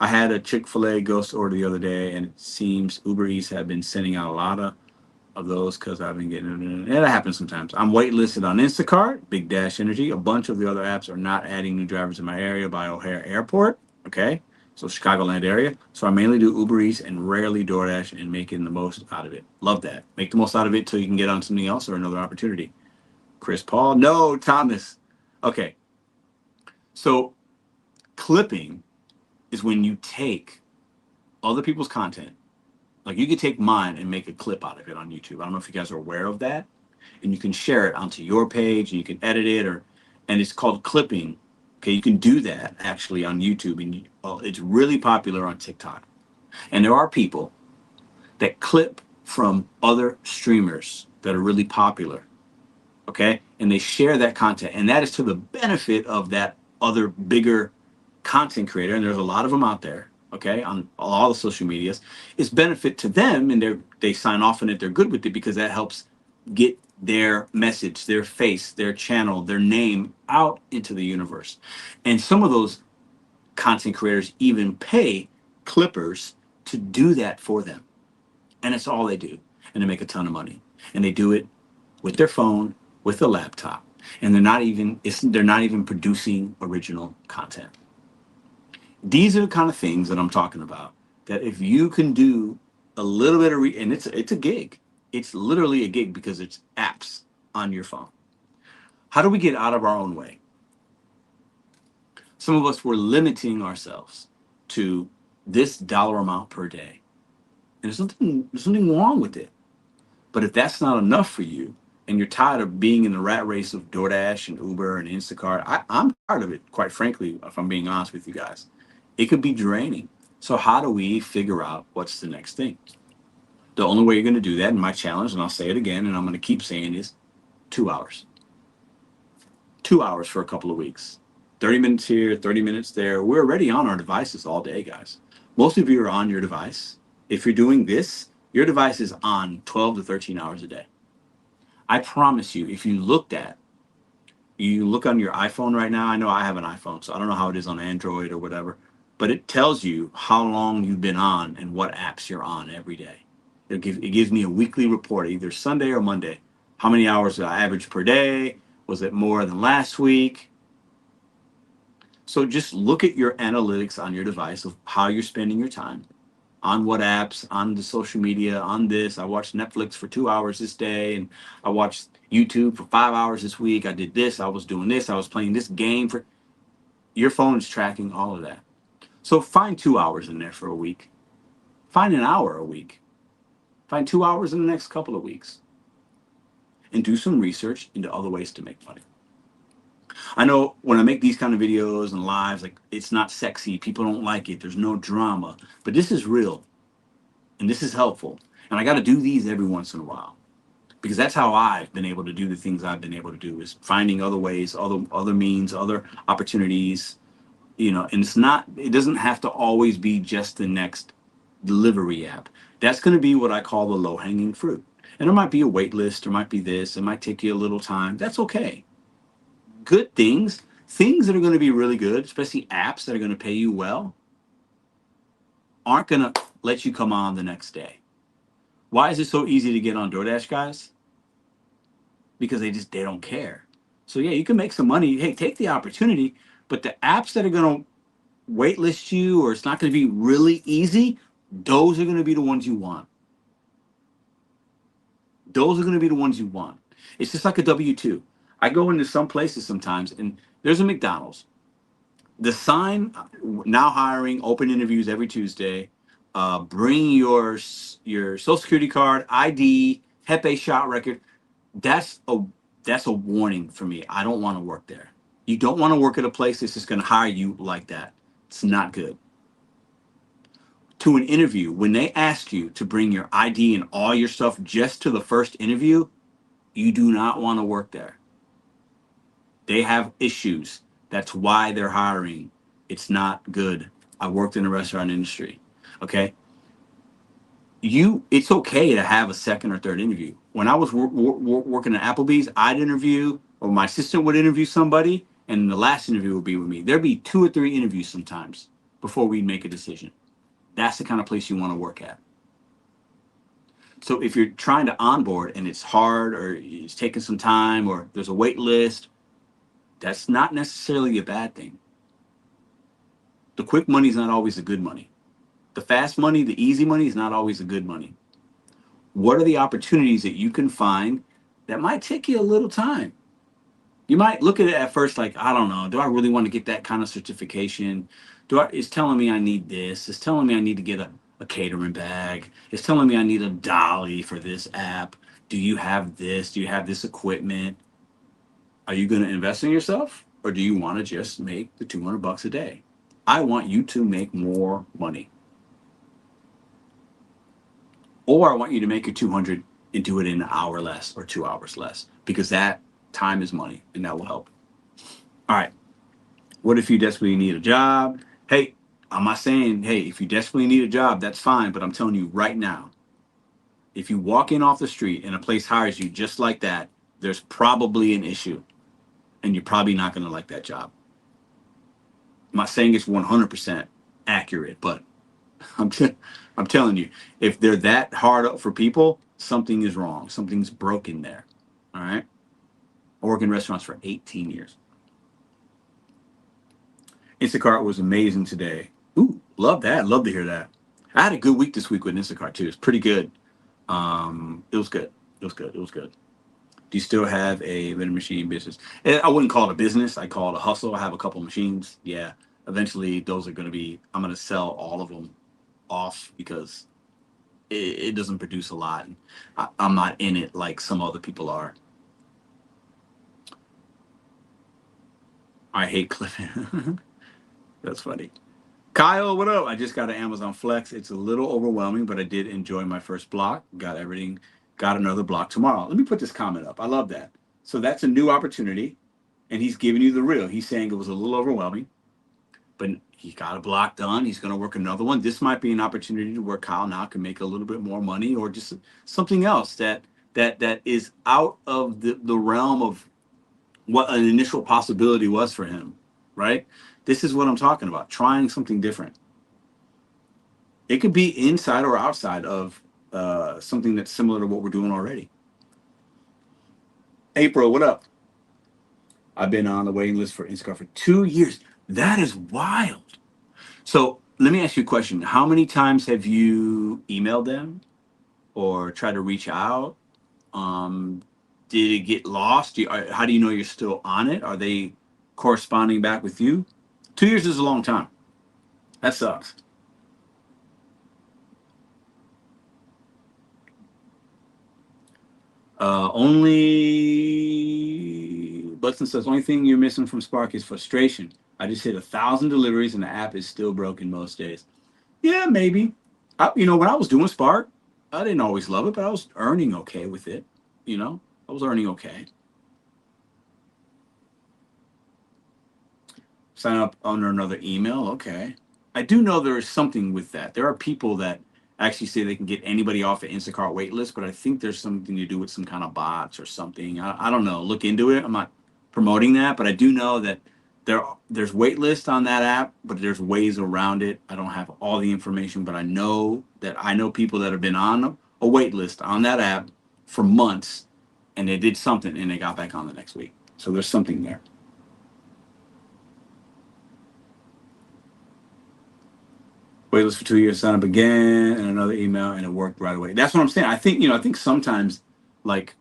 I had a Chick-fil-A ghost order the other day, and it seems Uber Eats have been sending out a lot of those because I've been getting it. Yeah, that happens sometimes. I'm waitlisted on Instacart, Big Dash Energy. A bunch of the other apps are not adding new drivers in my area by O'Hare Airport. Okay, so Chicagoland area. So I mainly do Uber Eats and rarely DoorDash and making the most out of it. Love that. Make the most out of it till you can get on something else or another opportunity. Chris Paul, no, Thomas. Okay, so clipping is when you take other people's content. Like you could take mine and make a clip out of it on YouTube. I don't know if you guys are aware of that. And you can share it onto your page and you can edit it and it's called clipping. Okay, you can do that actually on YouTube and it's really popular on TikTok. And there are people that clip from other streamers that are really popular. Okay, and they share that content and that is to the benefit of that other bigger content creator, and there's a lot of them out there, okay, on all the social medias. It's benefit to them and they sign off on it, they're good with it because that helps get their message, their face, their channel, their name out into the universe. And some of those content creators even pay clippers to do that for them, and it's all they do, and they make a ton of money, and they do it with their phone, with a laptop, and they're not even producing original content. These are the kind of things that I'm talking about. That if you can do a little bit of and it's a gig. It's literally a gig because it's apps on your phone. How do we get out of our own way? Some of us were limiting ourselves to this dollar amount per day. And there's something wrong with it. But if that's not enough for you, and you're tired of being in the rat race of DoorDash and Uber and Instacart, I'm tired of it, quite frankly, if I'm being honest with you guys. It could be draining. So how do we figure out what's the next thing? The only way you're going to do that, and my challenge, and I'll say it again, and I'm going to keep saying is 2 hours. 2 hours for a couple of weeks. 30 minutes here, 30 minutes there. We're already on our devices all day, guys. Most of you are on your device. If you're doing this, your device is on 12 to 13 hours a day. I promise you, if you look on your iPhone right now. I know I have an iPhone, so I don't know how it is on Android or whatever, but it tells you how long you've been on and what apps you're on every day. It gives me a weekly report, either Sunday or Monday. How many hours did I average per day? Was it more than last week? So just look at your analytics on your device of how you're spending your time, on what apps, on the social media, on this. I watched Netflix for 2 hours this day, and I watched YouTube for 5 hours this week. I did this, I was doing this, I was playing this game for your phone is tracking all of that. So find 2 hours in there for a week. Find an hour a week. Find 2 hours in the next couple of weeks. And do some research into other ways to make money. I know when I make these kind of videos and lives, like it's not sexy, people don't like it, there's no drama, but this is real and this is helpful. And I got to do these every once in a while because that's how I've been able to do the things I've been able to do, is finding other ways, other means, other opportunities, and it doesn't have to always be just the next delivery app. That's going to be what I call the low hanging fruit. And there might be a wait list, there might be this, it might take you a little time. That's okay. Good things that are going to be really good, especially apps that are going to pay you well, aren't going to let you come on the next day. Why is it so easy to get on DoorDash, guys? because they don't care. So yeah, you can make some money. Hey, take the opportunity. But the apps that are going to waitlist you, or it's not going to be really easy, those are going to be the ones you want. Those are going to be the ones you want. It's just like a W-2. I go into some places sometimes, and there's a McDonald's. The sign, now hiring, open interviews every Tuesday. Bring your social security card, ID, Hep A shot record. That's a that's a warning for me. I don't want to work there. You don't want to work at a place that's just going to hire you like that. It's not good. To an interview, when they ask you to bring your ID and all your stuff just to the first interview, you do not want to work there. They have issues. That's why they're hiring. It's not good. I worked in the restaurant industry. Okay. It's okay to have a second or third interview. When I was working at Applebee's, I'd interview, or my assistant would interview somebody, and the last interview would be with me. There'd be 2 or 3 interviews sometimes before we'd make a decision. That's the kind of place you want to work at. So if you're trying to onboard and it's hard, or it's taking some time, or there's a wait list, that's not necessarily a bad thing. The quick money is not always the good money. The fast money, the easy money is not always the good money. What are the opportunities that you can find that might take you a little time? You might look at it at first like, I don't know, do I really want to get that kind of certification? It's telling me I need this. It's telling me I need to get a catering bag. It's telling me I need a dolly for this app. Do you have this? Do you have this equipment? Are you going to invest in yourself, or do you want to just make the $200 a day? I want you to make more money. Or I want you to make your 200 and do it in an hour less or 2 hours less, because that time is money and that will help. All right. What if you desperately need a job? Hey, I'm not saying, hey, if you desperately need a job, that's fine. But I'm telling you right now, if you walk in off the street and a place hires you just like that, there's probably an issue, and you're probably not going to like that job. I'm not saying it's 100% accurate, but I'm, t- I'm telling you, if they're that hard up for people, something is wrong. Something's broken there. All right. I worked in restaurants for 18 years. Instacart was amazing today. Ooh, love that. Love to hear that. I had a good week this week with Instacart too. It's pretty good. It was good. It was good. It was good. Do you still have a vending machine business? I wouldn't call it a business. I call it a hustle. I have a couple of machines. Yeah. Eventually, those are going to be, I'm going to sell all of them off because it doesn't produce a lot. I'm not in it like some other people are. I hate clipping. That's funny. Kyle, what up? I just got an Amazon Flex. It's a little overwhelming, but I did enjoy my first block. Got everything. Got another block tomorrow. Let me put this comment up. I love that. So that's a new opportunity, and he's giving you the real. He's saying it was a little overwhelming, but he got a block done. He's going to work another one. This might be an opportunity to where Kyle now can make a little bit more money, or just something else that is out of the realm of what an initial possibility was for him, right? This is what I'm talking about, trying something different. It could be inside or outside of something that's similar to what we're doing already. April, what up? I've been on the waiting list for Instacart for 2 years. That is wild. So let me ask you a question. How many times have you emailed them or tried to reach out? Um, did it get lost? How do you know you're still on it? Are they corresponding back with you? 2 years is a long time. That sucks. Only Butson says only thing you're missing from Spark is frustration. I just hit 1,000 deliveries and the app is still broken most days. Yeah, maybe. When I was doing Spark, I didn't always love it, but I was earning okay with it. I was earning okay. Sign up under another email. Okay. I do know there is something with that. There are people that actually say they can get anybody off the Instacart wait list, but I think there's something to do with some kind of bots or something. I don't know. Look into it. I'm not promoting that, but I do know that there's wait lists on that app, but there's ways around it. I don't have all the information, but I know people that have been on a wait list on that app for months, and they did something and they got back on the next week. So there's something there. Waitlist for 2 years, sign up again, and another email, and it worked right away. That's what I'm saying. I think, I think sometimes, like,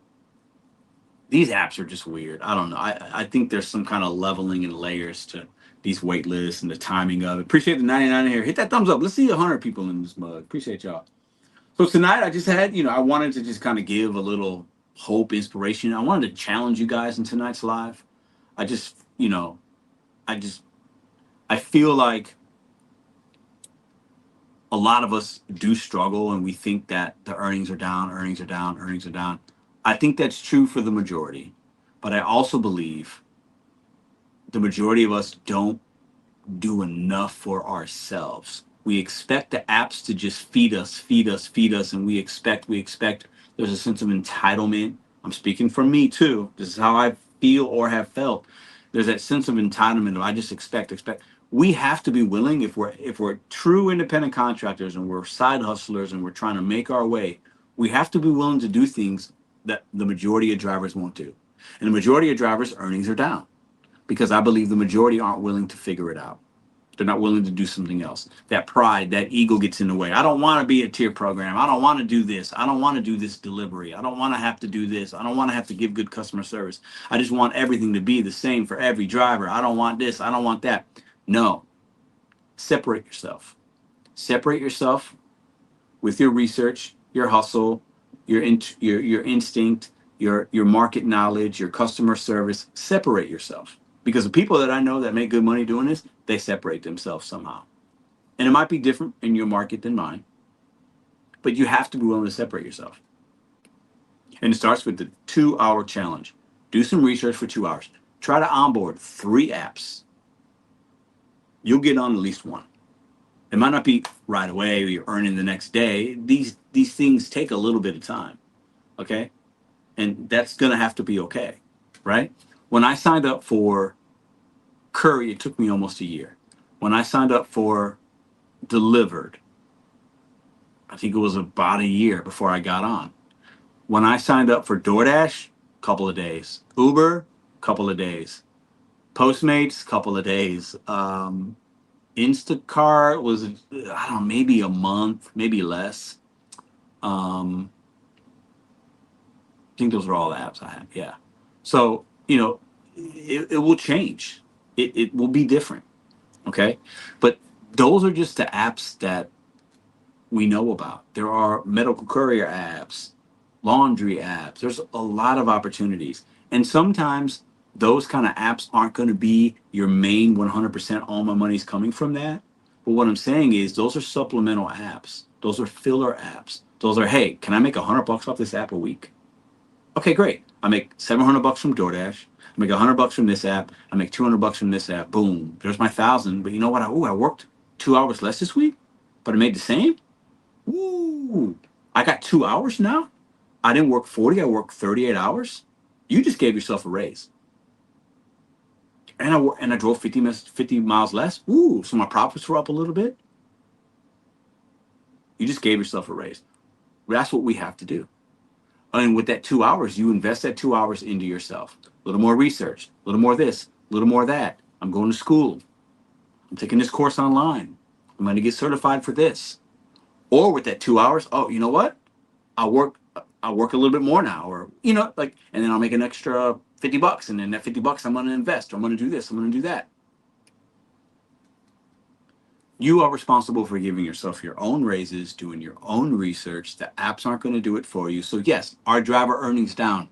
these apps are just weird. I don't know. I think there's some kind of leveling and layers to these wait lists and the timing of it. Appreciate the 99 here. Hit that thumbs up. Let's see 100 people in this mug. Appreciate y'all. So tonight I just had, I wanted to just kind of give a little hope, inspiration. I wanted to challenge you guys in tonight's live. I just, I just, I feel like a lot of us do struggle and we think that the earnings are down, earnings are down, earnings are down. I think that's true for the majority. But I also believe the majority of us don't do enough for ourselves. We expect the apps to just feed us, feed us, feed us, and we expect. There's a sense of entitlement. I'm speaking for me too. This is how I feel or have felt. There's that sense of entitlement of I just expect. We have to be willing if we're true independent contractors and we're side hustlers and we're trying to make our way, we have to be willing to do things that the majority of drivers won't do. And the majority of drivers' earnings are down because I believe the majority aren't willing to figure it out. They're not willing to do something else. That pride, that ego gets in the way. I don't want to be a tier program. I don't want to do this. I don't want to do this delivery. I don't want to have to do this. I don't want to have to give good customer service. I just want everything to be the same for every driver. I don't want this. I don't want that. No. Separate yourself. Separate yourself with your research, your hustle, your instinct, your market knowledge, your customer service. Separate yourself. Because the people that I know that make good money doing this, they separate themselves somehow. And it might be different in your market than mine, but you have to be willing to separate yourself. And it starts with the 2 hour challenge. Do some research for 2 hours. Try to onboard 3 apps. You'll get on at least one. It might not be right away or you're earning the next day. These things take a little bit of time. Okay? And that's gonna have to be okay. Right? When I signed up for Curry, it took me almost a year. When I signed up for Delivered, I think it was about a year before I got on. When I signed up for DoorDash, couple of days. Uber, couple of days. Postmates, couple of days. Instacart was, I don't know, maybe a month, maybe less. I think those are all the apps I have. Yeah. So, it will change. It will be different. Okay. But those are just the apps that we know about. There are medical courier apps, laundry apps. There's a lot of opportunities. And sometimes those kind of apps aren't going to be your main 100% all my money's coming from that. But what I'm saying is those are supplemental apps. Those are filler apps. Those are, hey, can I make $100 off this app a week? Okay, great. I make $700 from DoorDash. I make $100 from this app. I make $200 from this app. Boom. There's my 1,000. But you know what? I worked 2 hours less this week, but I made the same. Woo! I got 2 hours now. I didn't work 40. I worked 38 hours. You just gave yourself a raise. And I drove 50 miles less. Ooh, so my profits were up a little bit. You just gave yourself a raise. That's what we have to do. And with that 2 hours, you invest that 2 hours into yourself. A little more research, a little more this, a little more that. I'm going to school. I'm taking this course online. I'm going to get certified for this. Or with that 2 hours, oh, you know what? I'll work a little bit more now, or and then I'll make an extra $50, and then that $50 I'm going to invest. Or I'm going to do this. I'm going to do that. You are responsible for giving yourself your own raises, doing your own research. The apps aren't going to do it for you. So yes, are driver earnings down?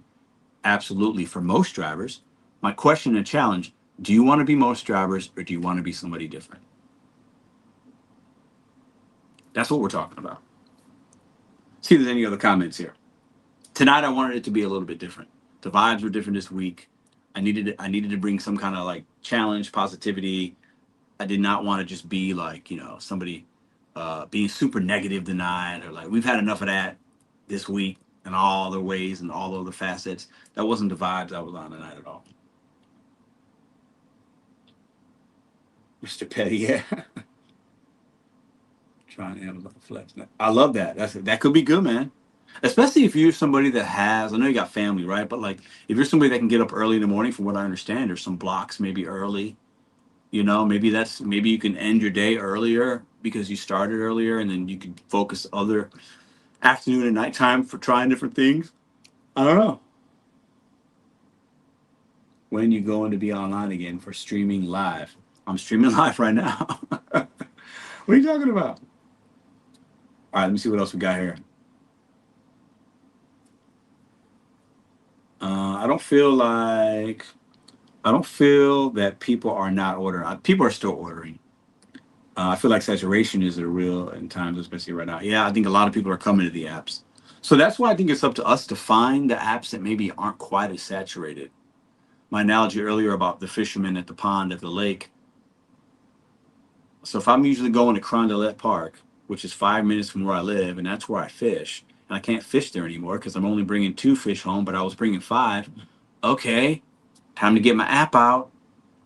Absolutely, for most drivers. My question and challenge: do you want to be most drivers, or do you want to be somebody different? That's what we're talking about. See if there's any other comments here. Tonight I wanted it to be a little bit different. The vibes were different this week. I needed to bring some kind of like challenge, positivity. I did not want to just be like, somebody being super negative tonight, or like we've had enough of that this week in all the ways and all of the facets. That wasn't the vibes I was on tonight at all. Mr. Petty, yeah. Trying to handle the flex. I love that. That could be good, man. Especially if you're somebody that has, I know you got family, right? But like, if you're somebody that can get up early in the morning, from what I understand, there's some blocks maybe early. You know, maybe you can end your day earlier because you started earlier, and then you can focus other afternoon and nighttime for trying different things. I don't know. When you going to be online again for streaming live? I'm streaming live right now. What are you talking about? All right, let me see what else we got here. I don't feel like I don't feel that people are not ordering. People are still ordering. I feel like saturation is a real in times, especially right now. Yeah, I think a lot of people are coming to the apps. So that's why I think it's up to us to find the apps that maybe aren't quite as saturated. My analogy earlier about the fishermen at the pond at the lake. So if I'm usually going to Crondelet Park, which is 5 minutes from where I live, and that's where I fish, and I can't fish there anymore because I'm only bringing two fish home, but I was bringing five. Okay, time to get my app out.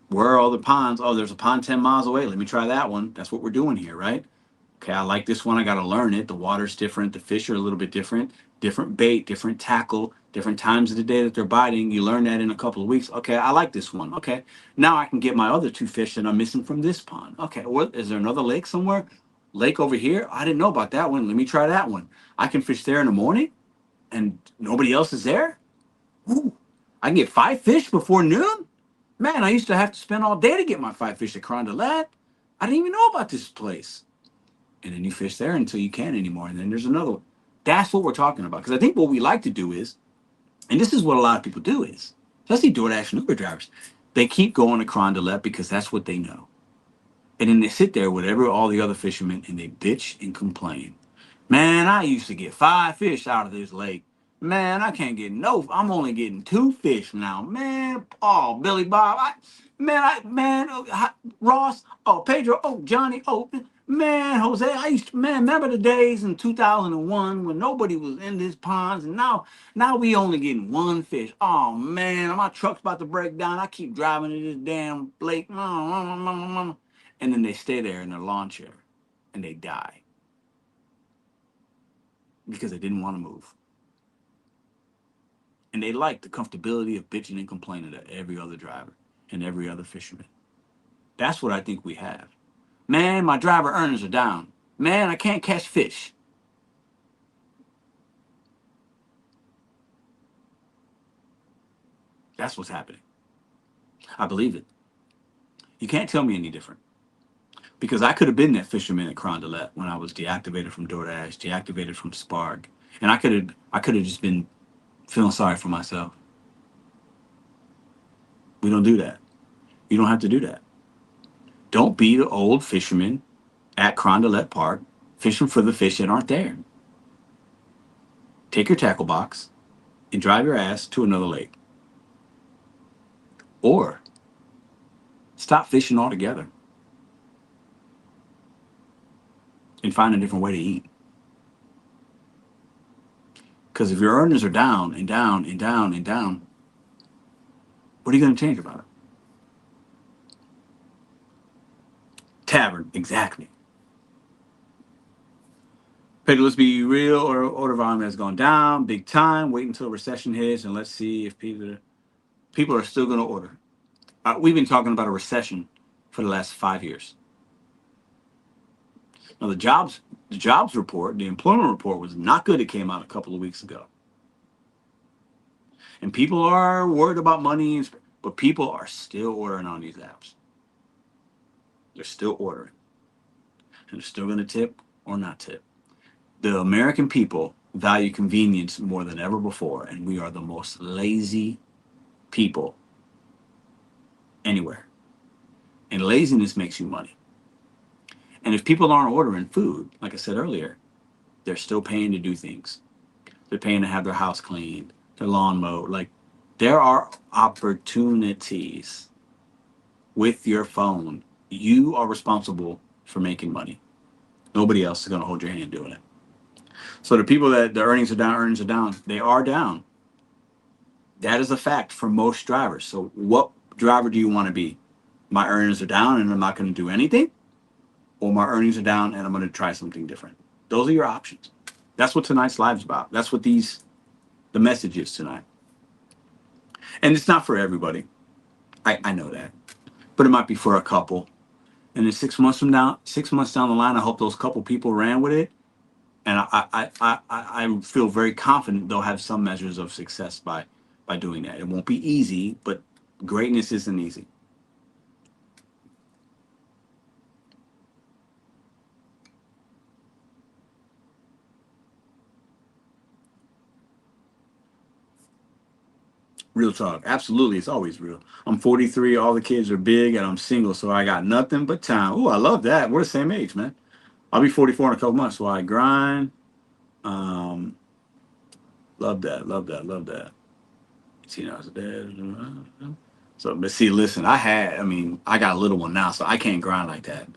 Where are all the ponds? Oh, there's a pond 10 miles away. Let me try that one. That's what we're doing here, right? Okay, I like this one. I got to learn it. The water's different. The fish are a little bit different. Different bait, different tackle, different times of the day that they're biting. You learn that in a couple of weeks. Okay, I like this one. Okay, now I can get my other two fish that I'm missing from this pond. Okay, what is there another lake somewhere? Lake over here? I didn't know about that one. Let me try that one. I can fish there in the morning and nobody else is there. Ooh, I can get five fish before noon. Man, I used to have to spend all day to get my five fish at Carondelet. I didn't even know about this place. And then you fish there until you can't anymore. And then there's another one. That's what we're talking about. Because I think what we like to do is, and this is what a lot of people do is, especially DoorDash and Uber drivers, they keep going to Carondelet because that's what they know. And then they sit there with all the other fishermen and they bitch and complain. Man, I used to get five fish out of this lake. Man, I can't get no. I'm only getting two fish now. Man, oh Billy Bob, Ross, oh Pedro, oh Johnny, oh man, Jose. I used to remember the days in 2001 when nobody was in these ponds, and now we only getting one fish. Oh man, my truck's about to break down. I keep driving to this damn lake, and then they stay there in their lawn chair, and they die because they didn't want to move. And they like the comfortability of bitching and complaining to every other driver and every other fisherman. That's what I think we have. Man, my driver earnings are down. Man, I can't catch fish. That's what's happening. I believe it. You can't tell me any different. Because I could have been that fisherman at Carondelet when I was deactivated from DoorDash, deactivated from Spark. And I could have just been feeling sorry for myself. We don't do that. You don't have to do that. Don't be the old fisherman at Carondelet Park fishing for the fish that aren't there. Take your tackle box and drive your ass to another lake. Or stop fishing altogether and find a different way to eat. Because if your earnings are down and down and down and down, what are you going to change about it? Tavern, exactly. Pedro, let's be real. Order volume has gone down big time. Wait until recession hits and let's see if people are still going to order. We've been talking about a recession for the last 5 years. Now the jobs report, the employment report was not good. It came out a couple of weeks ago, and people are worried about money, but people are still ordering on these apps. They're still ordering, and they're still going to tip or not tip. The American people value convenience more than ever before, and we are the most lazy people anywhere. And laziness makes you money. And if people aren't ordering food, like I said earlier, they're still paying to do things. They're paying to have their house cleaned, their lawn mowed. Like, there are opportunities with your phone. You are responsible for making money. Nobody else is going to hold your hand doing it. So the people that the earnings are down. They are down. That is a fact for most drivers. So what driver do you want to be? My earnings are down and I'm not going to do anything? Or my earnings are down and I'm going to try something different? Those are your options. That's what tonight's live's about. That's what the message is tonight. And it's not for everybody. I know that. But it might be for a couple. And then 6 months from now, 6 months down the line, I hope those couple people ran with it. And I feel very confident they'll have some measures of success by doing that. It won't be easy, but greatness isn't easy. Real talk. Absolutely. It's always real. I'm 43. All the kids are big, and I'm single, so I got nothing but time. Ooh, I love that. We're the same age, man. I'll be 44 in a couple months, so I grind. Um, love that. Love that. Love that. 18 hours a day. So, but see, listen, I got a little one now, so I can't grind like that.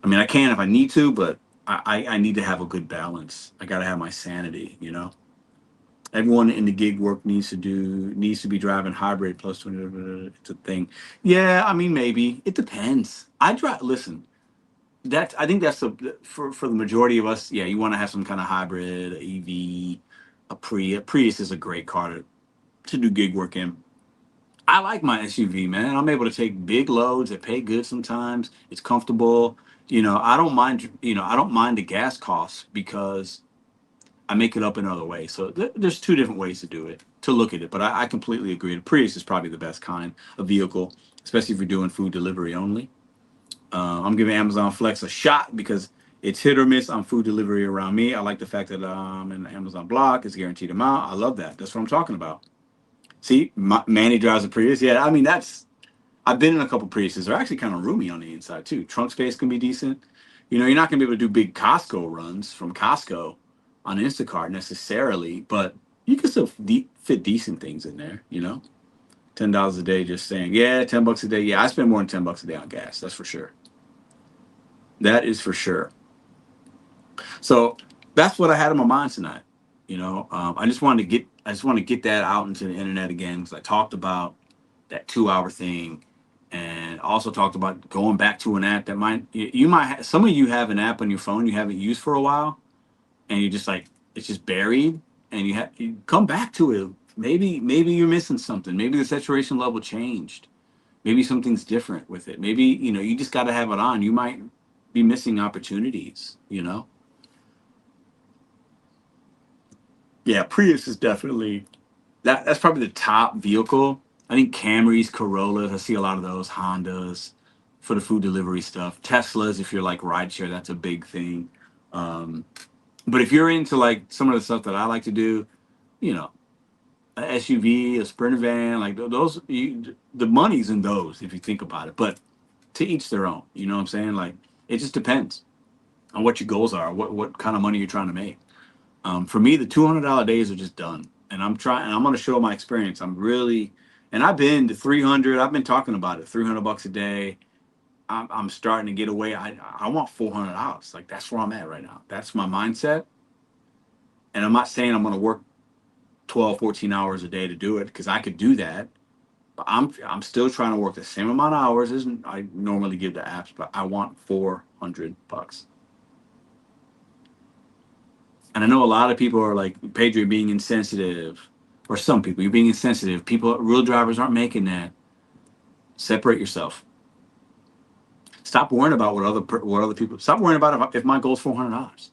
I mean, I can if I need to, but I need to have a good balance. I got to have my sanity, you know? Everyone in the gig work needs to be driving hybrid plus 20. It's a thing. Yeah, I mean, maybe. It depends. Listen, I think that's for the majority of us, yeah, you want to have some kind of hybrid, EV, a Prius is a great car to do gig work in. I like my SUV, man. I'm able to take big loads that pay good sometimes. It's comfortable. I don't mind the gas costs because I make it up in other ways. So there's two different ways to do it, to look at it. But I completely agree. The Prius is probably the best kind of vehicle, especially if you're doing food delivery only. I'm giving Amazon Flex a shot because it's hit or miss on food delivery around me. I like the fact that in the Amazon block, it's guaranteed amount. I love that. That's what I'm talking about. See, Manny drives a Prius. Yeah, I mean I've been in a couple Priuses. They're actually kind of roomy on the inside too. Trunk space can be decent. You're not gonna be able to do big Costco runs from Costco on Instacart necessarily, but you can still fit decent things in there. $10 a day. Just saying, yeah, $10 a day. Yeah, I spend more than $10 a day on gas. That's for sure. That is for sure. So that's what I had in my mind tonight. I just want to get that out into the internet again because I talked about that 2 hour thing, and also talked about going back to an app that you might some of you have an app on your phone you haven't used for a while, and you just like it's just buried, and you come back to it. Maybe you're missing something. Maybe the saturation level changed. Maybe something's different with it. Maybe you just got to have it on. You might be missing opportunities. Yeah, Prius is definitely that's probably the top vehicle. I think Camrys, Corollas, I see a lot of those, Hondas for the food delivery stuff. Teslas, if you're like rideshare, that's a big thing. Um, but if you're into like some of the stuff that I like to do, you know, a SUV, a Sprinter van, like the money's in those if you think about it. But to each their own. You know what I'm saying? Like it just depends on what your goals are, what kind of money you're trying to make. For me, the $200 days are just done, and I'm trying. And I'm going to show my experience. And I've been to 300. I've been talking about it. $300 a day. I'm starting to get away. I want $400. Like that's where I'm at right now. That's my mindset. And I'm not saying I'm going to work 12, 14 hours a day to do it because I could do that. But I'm still trying to work the same amount of hours as I normally give to apps. But I want $400. And I know a lot of people are like, Pedro, you're being insensitive. Or some people, you're being insensitive. Real drivers aren't making that. Separate yourself. Stop worrying about what other people. Stop worrying about if my goal is $400.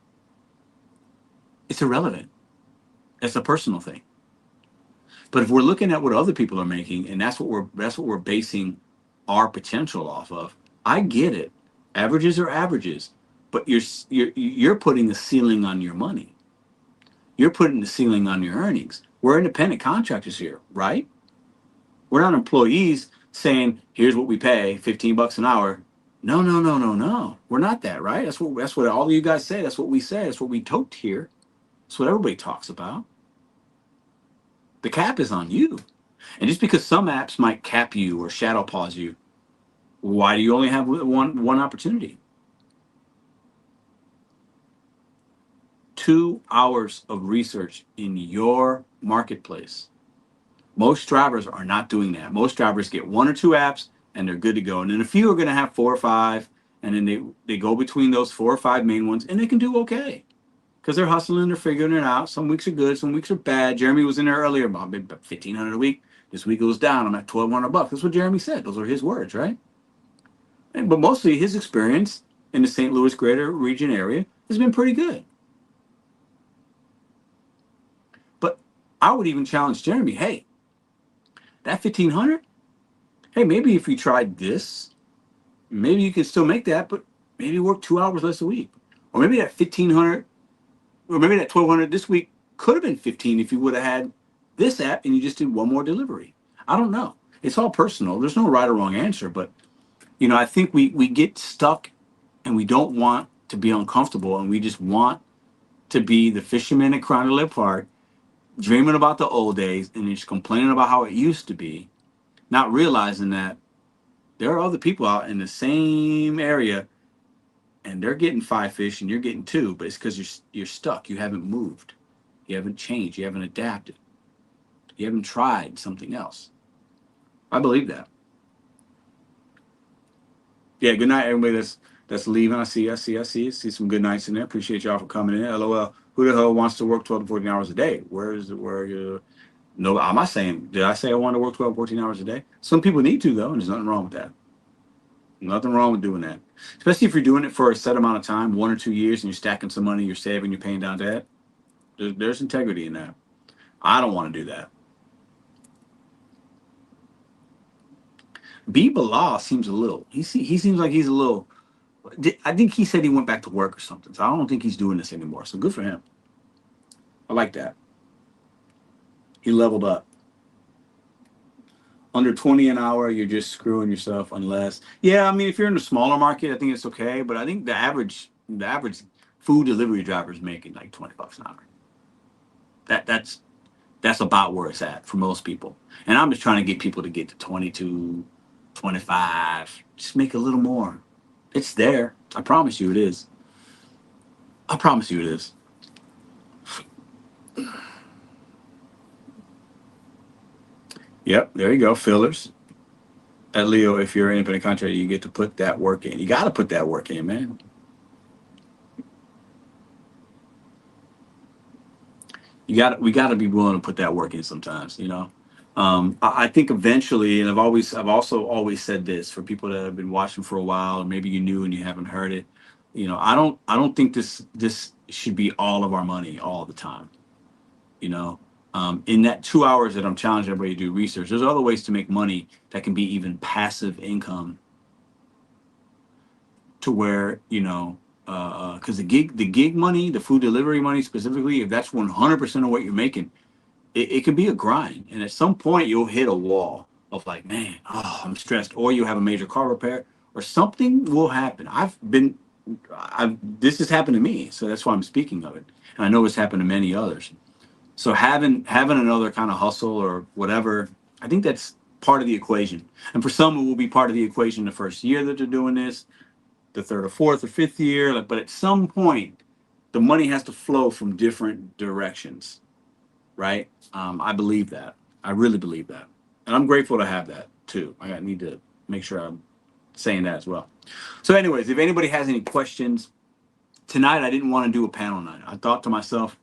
It's irrelevant. It's a personal thing. But if we're looking at what other people are making, and that's what we're basing our potential off of, I get it. Averages are averages, but you're putting a ceiling on your money. You're putting the ceiling on your earnings. We're independent contractors here, right? We're not employees saying, here's what we pay, $15 an hour. No, no, no, no, no. We're not that, right? That's what all of you guys say. That's what we say. That's what we tote here. That's what everybody talks about. The cap is on you. And just because some apps might cap you or shadow pause you, why do you only have one opportunity? 2 hours of research in your marketplace. Most drivers are not doing that. Most drivers get one or two apps and they're good to go. And then a few are going to have four or five, and then they go between those four or five main ones, and they can do okay. because they're hustling, they're figuring it out. Some weeks are good, some weeks are bad. Jeremy was in there earlier about maybe 1,500 a week. This week it was down. I'm at 1,200 bucks. That's what Jeremy said. Those are his words, right? But mostly his experience in the St. Louis greater region area has been pretty good. But I would even challenge Jeremy, hey, that 1,500, hey, maybe if you tried this, maybe you could still make that, but maybe work 2 hours less a week. Or maybe that 1,500, or maybe that 1,200 this week could have been 15 if you would have had this app and you just did one more delivery. I don't know. It's all personal. There's no right or wrong answer, but I think we get stuck and we don't want to be uncomfortable, and we just want to be the fisherman at Cronderlip Park, dreaming about the old days and just complaining about how it used to be, not realizing that there are other people out in the same area and they're getting 5 fish and you're getting two, but it's because you're stuck. You haven't moved. You haven't changed. You haven't adapted. You haven't tried something else. I believe that. Yeah, good night, everybody that's leaving. I see some good nights in there. Appreciate y'all for coming in. LOL. Who the hell wants to work 12 to 14 hours a day? Where you no, I'm not saying, did I say I want to work 12, 14 hours a day? Some people need to, though, and there's nothing wrong with that. Nothing wrong with doing that. Especially if you're doing it for a set amount of time, 1 or 2 years, and you're stacking some money, you're saving, you're paying down debt. There's integrity in that. I don't want to do that. B. Bilal seems a little, he seems like he's a little, I think he said he went back to work or something. So I don't think he's doing this anymore. So good for him. I like that. He leveled up. Under 20 an hour, you're just screwing yourself unless, yeah, I mean, if you're in a smaller market, I think it's okay. But I think the average food delivery driver is making like $20 an hour. That's about where it's at for most people. And I'm just trying to get people to get to 22, 25, just make a little more. It's there. I promise you it is. I promise you it is. Yep, there you go. Fillers. At Leo, if you're an independent contractor, you get to put that work in. You got to put that work in, man. We got to be willing to put that work in sometimes. I think eventually, and I've also always said this for people that have been watching for a while, or maybe you knew and you haven't heard it. I don't think this should be all of our money all the time. You know, in that 2 hours that I'm challenging everybody to do research, there's other ways to make money that can be even passive income, to where because the gig money, the food delivery money specifically, if that's 100% of what you're making, it can be a grind, and at some point you'll hit a wall of like, man, oh, I'm stressed, or you have a major car repair, or something will happen. I've this has happened to me, so that's why I'm speaking of it, and I know it's happened to many others. So having another kind of hustle or whatever, I think that's part of the equation. And for some, it will be part of the equation the first year that they're doing this, the third or fourth or fifth year. But at some point, the money has to flow from different directions, right? I believe that. I really believe that, and I'm grateful to have that too. I need to make sure I'm saying that as well. So, anyways, if anybody has any questions tonight, I didn't want to do a panel night. I thought to myself,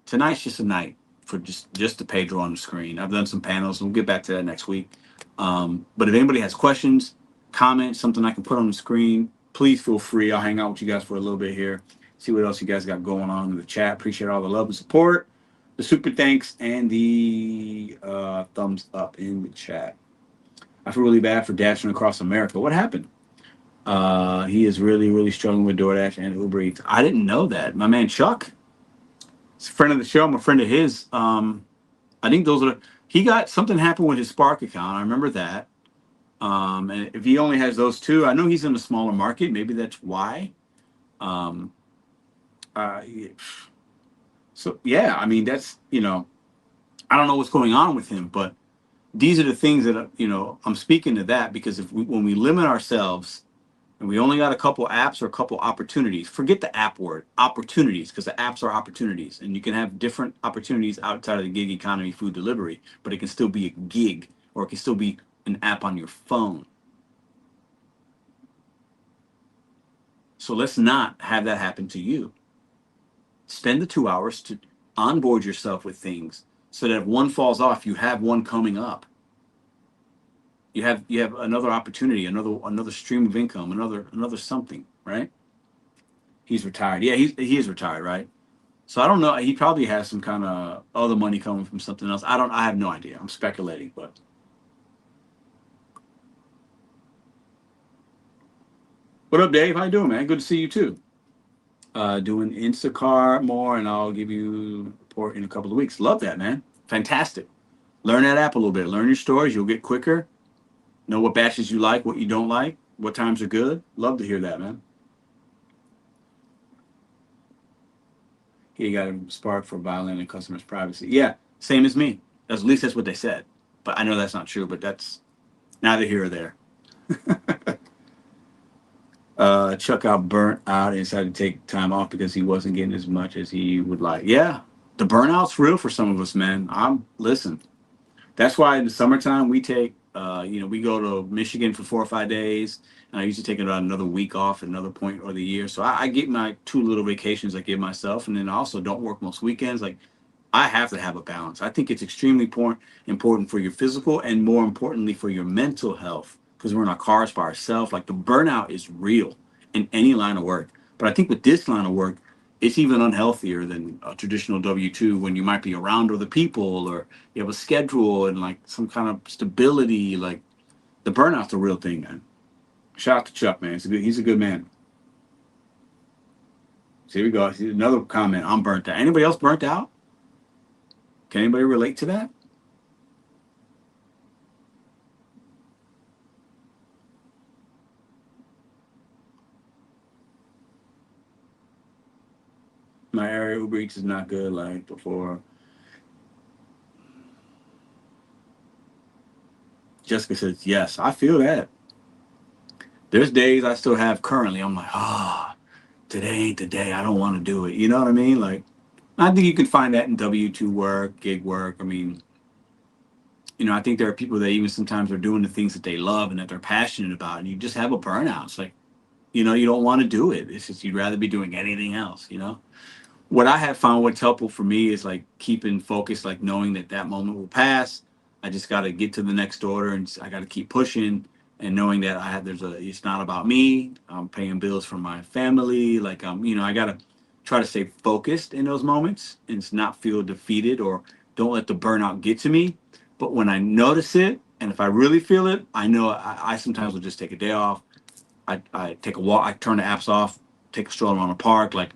tonight's just a night for just the Pedro on the screen. I've done some panels, and we'll get back to that next week. But if anybody has questions, comments, something I can put on the screen, please feel free. I'll hang out with you guys for a little bit here, see what else you guys got going on in the chat. Appreciate all the love and support, the super thanks, and the thumbs up in the chat. I feel really bad for dashing across America. What happened? He is really, really struggling with DoorDash and Uber Eats. I didn't know that. My man Chuck, he's a friend of the show. I'm a friend of his. I think those are. He got something happened with his Spark account. I remember that. And if he only has those two, I know he's in a smaller market. Maybe that's why. Um, uh, so yeah, I mean that's I don't know what's going on with him, but these are the things that I'm speaking to that because when we limit ourselves and we only got a couple apps or a couple opportunities, forget the app word, opportunities, because the apps are opportunities, and you can have different opportunities outside of the gig economy food delivery, but it can still be a gig or it can still be an app on your phone. So let's not have that happen to you. Spend the 2 hours to onboard yourself with things so that if one falls off, you have one coming up. You have another opportunity, another stream of income, another something, right? He's retired. Yeah, he is retired, right? So I don't know. He probably has some kind of other money coming from something else. I don't. I have no idea. I'm speculating, but what up, Dave? How you doing, man? Good to see you too. Doing Instacart more, and I'll give you a report in a couple of weeks. Love that, man. Fantastic. Learn that app a little bit. Learn your stories. You'll get quicker. Know what batches you like, what you don't like, what times are good. Love to hear that, man. He got a spark for violating customers' privacy. Yeah, same as me. At least that's what they said. But I know that's not true. But that's neither here or there. Chuck got burnt out and decided to take time off because he wasn't getting as much as he would like. Yeah, the burnout's real for some of us, man. I'm listen. That's why in the summertime we take, we go to Michigan for 4 or 5 days, and I usually take about another week off at another point of the year. So I get my two little vacations I give myself, and then I also don't work most weekends. Like I have to have a balance. I think it's extremely important for your physical and more importantly for your mental health because we're in our cars by ourselves. Like the burnout is real in any line of work. But I think with this line of work, it's even unhealthier than a traditional W-2 when you might be around other people or you have a schedule and like some kind of stability. Like the burnout's a real thing, man. Shout out to Chuck, man. He's a good man. So here we go. See, another comment. I'm burnt out. Anybody else burnt out? Can anybody relate to that? My area Uber Eats is not good like before. Jessica says, yes, I feel that. There's days I still have currently. I'm like, today ain't the day. I don't want to do it. You know what I mean? Like, I think you can find that in W-2 work, gig work. I mean, I think there are people that even sometimes are doing the things that they love and that they're passionate about, and you just have a burnout. It's like, you don't want to do it. It's just you'd rather be doing anything else. What I have found what's helpful for me is like keeping focused, like knowing that that moment will pass. I just got to get to the next order and I got to keep pushing and knowing that it's not about me. I'm paying bills for my family. Like, I got to try to stay focused in those moments and not feel defeated or don't let the burnout get to me. But when I notice it and if I really feel it, I know I sometimes will just take a day off. I take a walk. I turn the apps off, take a stroll around the park. Like,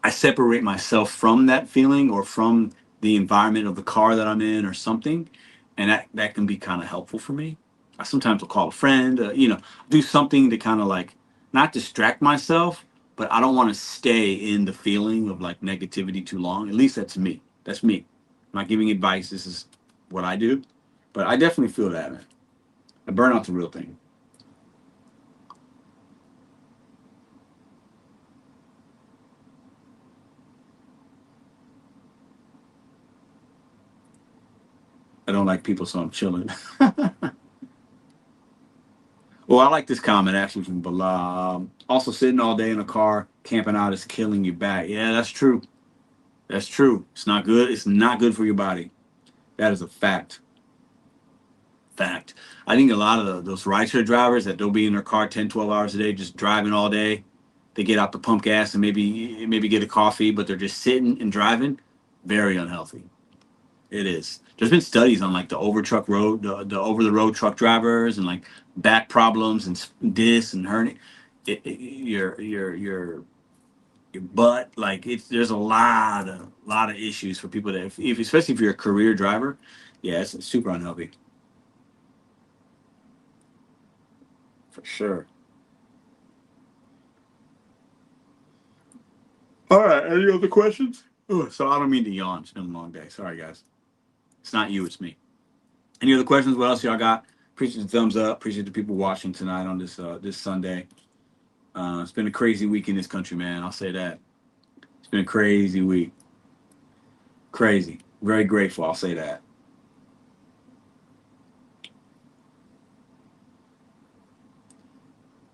I separate myself from that feeling or from the environment of the car that I'm in or something, and that can be kind of helpful for me. I sometimes will call a friend, do something to kind of like not distract myself, but I don't want to stay in the feeling of like negativity too long. At least that's me. That's me. I'm not giving advice. This is what I do, but I definitely feel that, man. A burnout's a real thing. I don't like people, so I'm chilling. Well, I like this comment actually from Bala. Also, sitting all day in a car, camping out is killing your back. Yeah, that's true. That's true. It's not good. It's not good for your body. That is a fact. Fact. I think a lot of those rideshare drivers that they'll be in their car 10, 12 hours a day, just driving all day. They get out to pump gas and maybe get a coffee, but they're just sitting and driving. Very unhealthy. It is. There's been studies on like the over the road truck drivers and like back problems and this and hernia. Your butt like it's there's a lot of issues for people that if especially if you're a career driver. Yeah, it's super unhealthy for sure. All right, any other questions? Oh, so I don't mean to yawn. It's been a long day. Sorry, guys. It's not you, it's me. Any other questions? What else y'all got? Appreciate the thumbs up. Appreciate the people watching tonight on this Sunday. It's been a crazy week in this country, man. I'll say that. It's been a crazy week. Crazy. Very grateful. I'll say that.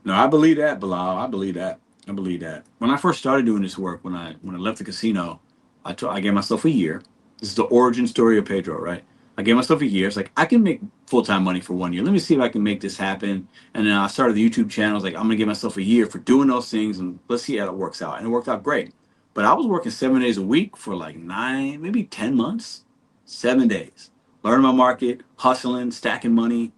No, I believe that, Bilal. I believe that. I believe that. When I first started doing this work, when I left the casino, I gave myself a year. This is the origin story of Pedro, right? I gave myself a year. It's like I can make full time money for 1 year. Let me see if I can make this happen. And then I started the YouTube channel. I was like, I'm gonna give myself a year for doing those things, and let's see how it works out. And it worked out great. But I was working 7 days a week for like 9, maybe 10 months, 7 days, learning my market, hustling, stacking money.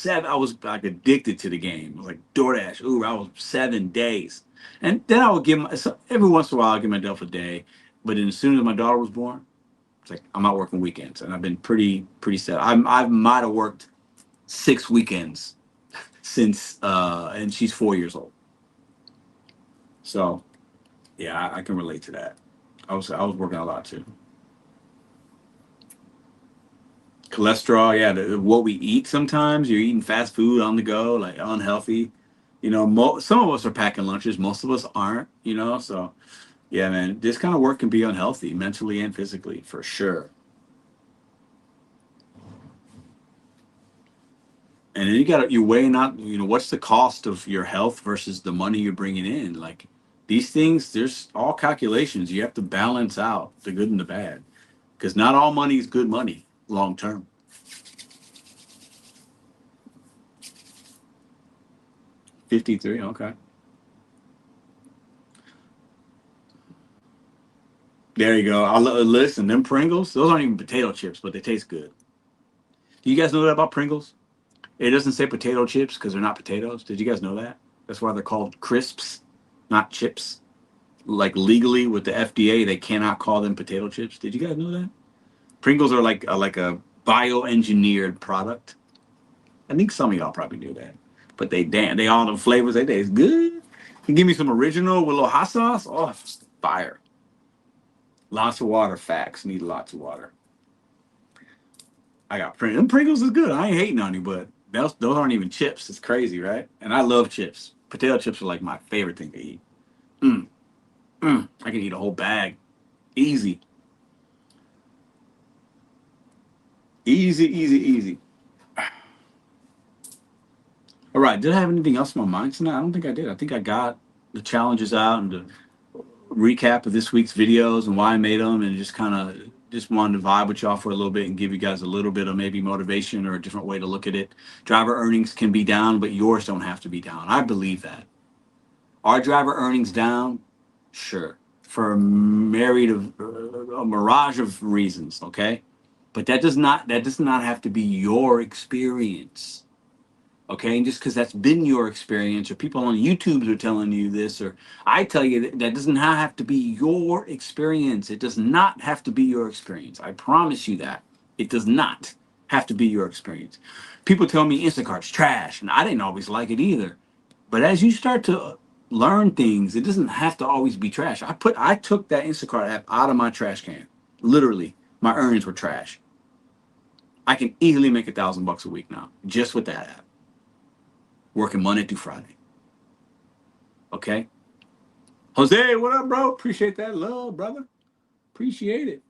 I was like addicted to the game. I was like DoorDash, Uber. I was 7 days, and then I would give every once in a while I give myself a day. But then as soon as my daughter was born, it's like I'm out working weekends, and I've been pretty set. I might have worked 6 weekends since, and she's 4 years old. So yeah, I can relate to that. I was working a lot too. Cholesterol, yeah, what we eat sometimes. You're eating fast food on the go, like unhealthy. Some of us are packing lunches, most of us aren't, so yeah, man, this kind of work can be unhealthy mentally and physically for sure. And then you're weighing out, what's the cost of your health versus the money you're bringing in. Like these things, there's all calculations. You have to balance out the good and the bad because not all money is good money long term. 53, okay. There you go. Listen, them Pringles, those aren't even potato chips, but they taste good. Do you guys know that about Pringles? It doesn't say potato chips because they're not potatoes. Did you guys know that? That's why they're called crisps, not chips. Like legally with the FDA, they cannot call them potato chips. Did you guys know that? Pringles are like a bioengineered product. I think some of y'all probably knew that. But they all the flavors they taste good. You give me some original with a little hot sauce. Oh, fire! Lots of water. Facts. Need lots of water. I got Pringles. Pringles is good. I ain't hating on you, but those aren't even chips. It's crazy, right? And I love chips. Potato chips are like my favorite thing to eat. Mm, I can eat a whole bag. Easy. Easy, easy, easy. All right. Did I have anything else in my mind tonight? I don't think I did. I think I got the challenges out and the recap of this week's videos and why I made them, and just kind of just wanted to vibe with y'all for a little bit and give you guys a little bit of maybe motivation or a different way to look at it. Driver earnings can be down, but yours don't have to be down. I believe that. Are driver earnings down? Sure. For a mirage of reasons, okay? But that does not have to be your experience. Okay, and just because that's been your experience, or people on YouTube are telling you this, or I tell you that doesn't have to be your experience. It does not have to be your experience. I promise you that. It does not have to be your experience. People tell me Instacart's trash, and I didn't always like it either. But as you start to learn things, it doesn't have to always be trash. I took that Instacart app out of my trash can. Literally, my earnings were trash. I can easily make $1,000 a week now just with that app, working Monday through Friday. Okay, Jose, what up, bro? Appreciate that love, brother. Appreciate it.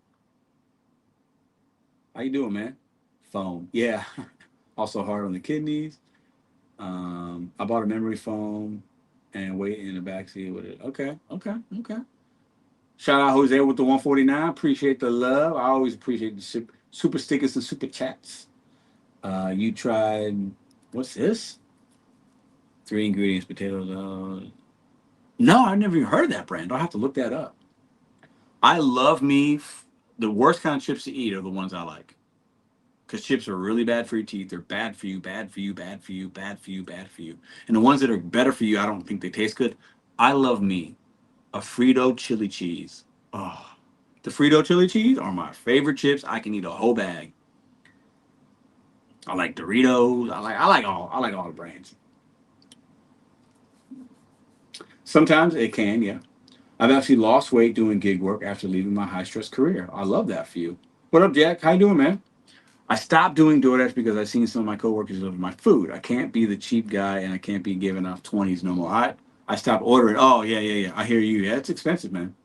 How you doing, man? Foam, yeah. Also hard on the kidneys. I bought a memory foam and wait in the backseat with it. Okay, okay, okay. Shout out Jose with the 149. Appreciate the love. I always appreciate the super stickers and super chats. You tried, what's this? Three ingredients, potatoes. No, I've never even heard of that brand. I'll have to look that up. I love me. The worst kind of chips to eat are the ones I like. Because chips are really bad for your teeth. They're bad for you, bad for you, bad for you, bad for you, bad for you. And the ones that are better for you, I don't think they taste good. I love me a Frito chili cheese. Oh, the Frito chili cheese are my favorite chips. I can eat a whole bag. I like Doritos. I like all the brands. Sometimes it can, yeah. I've actually lost weight doing gig work after leaving my high stress career. I love that for you. What up, Jack? How you doing, man? I stopped doing DoorDash because I seen some of my coworkers deliver my food. I can't be the cheap guy and I can't be giving off 20s no more. I stopped ordering. Oh yeah, yeah, yeah. I hear you. Yeah, it's expensive, man.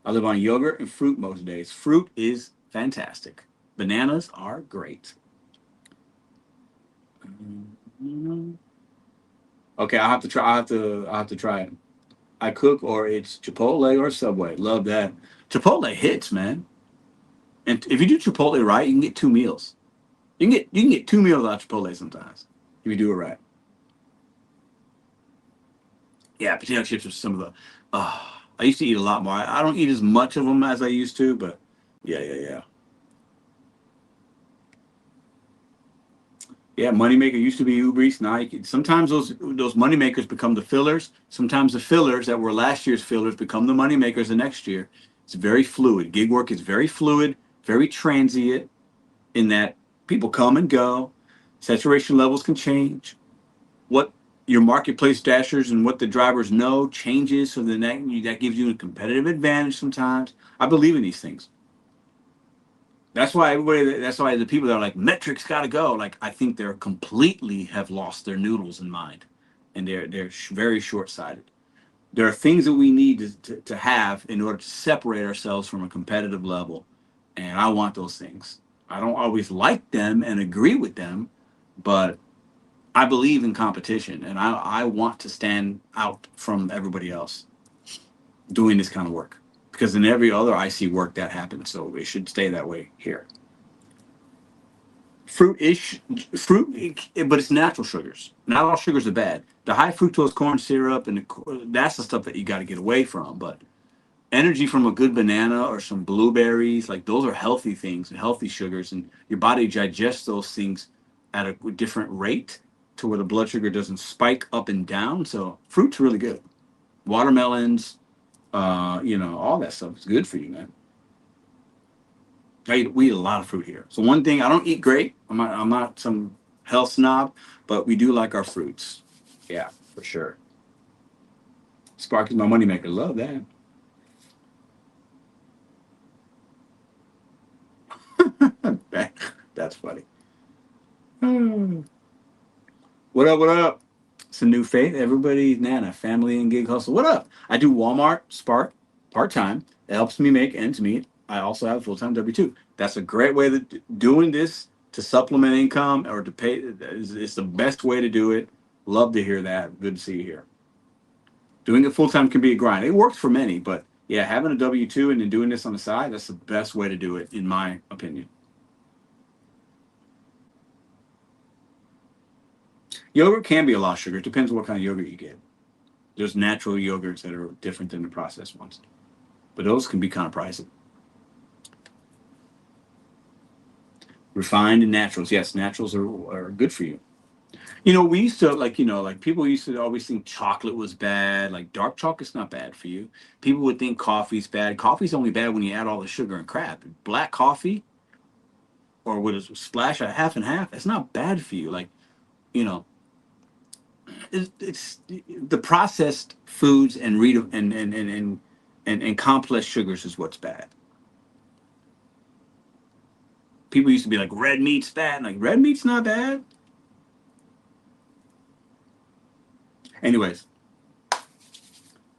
I live on yogurt and fruit most days. Fruit is fantastic. Bananas are great. Okay, I have to try. I have to try it. I cook or it's Chipotle or Subway. Love that. Chipotle hits, man. And if you do Chipotle right, you can get two meals. You can get two meals out of Chipotle sometimes if you do it right. Yeah, potato chips are some of the. I used to eat a lot more. I don't eat as much of them as I used to, but yeah, yeah, yeah. Yeah, moneymaker used to be Uber Eats. Now sometimes those moneymakers become the fillers. Sometimes the fillers that were last year's fillers become the moneymakers the next year. It's very fluid. Gig work is very fluid, very transient in that people come and go. Saturation levels can change. What your marketplace dashers and what the drivers know changes, so then that gives you a competitive advantage sometimes. I believe in these things. That's why everybody. That's why the people that are like metrics got to go. Like I think they're completely have lost their noodles in mind, and they're very short sighted. There are things that we need to have in order to separate ourselves from a competitive level, and I want those things. I don't always like them and agree with them, but I believe in competition, and I want to stand out from everybody else doing this kind of work because in every other IC work that happens, so it should stay that way here. Fruit-ish fruit, but it's natural sugars. Not all sugars are bad. The high fructose corn syrup and that's the stuff that you got to get away from. But energy from a good banana or some blueberries, like those are healthy things and healthy sugars, and your body digests those things at a different rate to where the blood sugar doesn't spike up and down. So fruit's really good. Watermelons, all that stuff is good for you, man. We eat a lot of fruit here. So one thing I don't eat grape. I'm not some health snob, but we do like our fruits. Yeah, for sure. Spark is my moneymaker. Love that. That's funny. Hmm. What up? What up? It's a new faith. Everybody, Nana, family and gig hustle. What up? I do Walmart Spark part time. It helps me make ends meet. I also have a full time W-2. That's a great way that doing this to supplement income or to pay is the best way to do it. Love to hear that. Good to see you here. Doing it full time can be a grind. It works for many, but yeah, having a W-2 and then doing this on the side, that's the best way to do it, in my opinion. Yogurt can be a lot of sugar. It depends on what kind of yogurt you get. There's natural yogurts that are different than the processed ones, but those can be kind of pricey. Refined and naturals, yes, naturals are good for you. We used to like people used to always think chocolate was bad. Like dark chocolate's not bad for you. People would think coffee's bad. Coffee's only bad when you add all the sugar and crap. Black coffee or with a splash of half and half, it's not bad for you. Like you know, it's the processed foods and and complex sugars is what's bad. People used to be like red meat's bad. Like red meat's not bad. Anyways,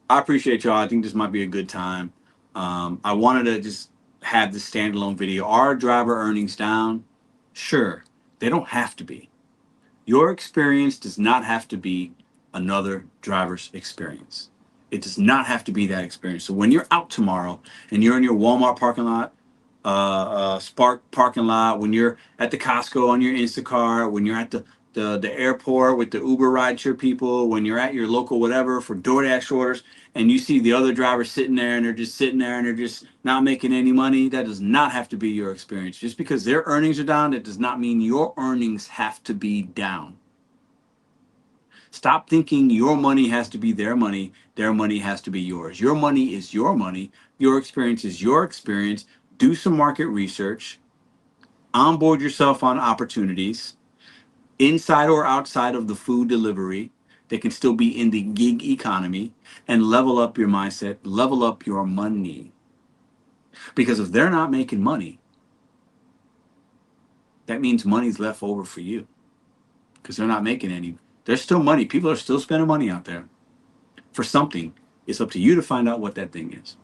I appreciate y'all. I think this might be a good time. I wanted to just have this standalone video. Are driver earnings down? Sure, they don't have to be. Your experience does not have to be another driver's experience. It does not have to be that experience. So when you're out tomorrow and you're in your Walmart parking lot, Spark parking lot, when you're at the Costco on your Instacart, when you're at the airport with the Uber rideshare people, when you're at your local whatever for DoorDash orders, and you see the other drivers sitting there and they're just sitting there and they're just not making any money, that does not have to be your experience. Just because their earnings are down, that does not mean your earnings have to be down. Stop thinking your money has to be their money has to be yours. Your money is your money, your experience is your experience. Do some market research, onboard yourself on opportunities inside or outside of the food delivery. They can still be in the gig economy, and level up your mindset, level up your money. Because if they're not making money, that means money's left over for you because they're not making any. There's still money. People are still spending money out there for something. It's up to you to find out what that thing is.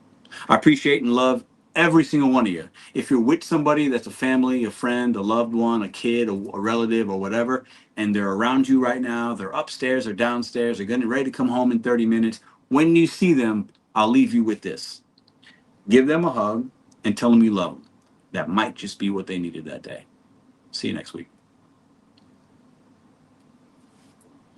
I appreciate and love every single one of you. If you're with somebody that's a family, a friend, a loved one, a kid, a relative, or whatever, and they're around you right now, they're upstairs or downstairs, they're getting ready to come home in 30 minutes. When you see them, I'll leave you with this. Give them a hug and tell them you love them. That might just be what they needed that day. See you next week.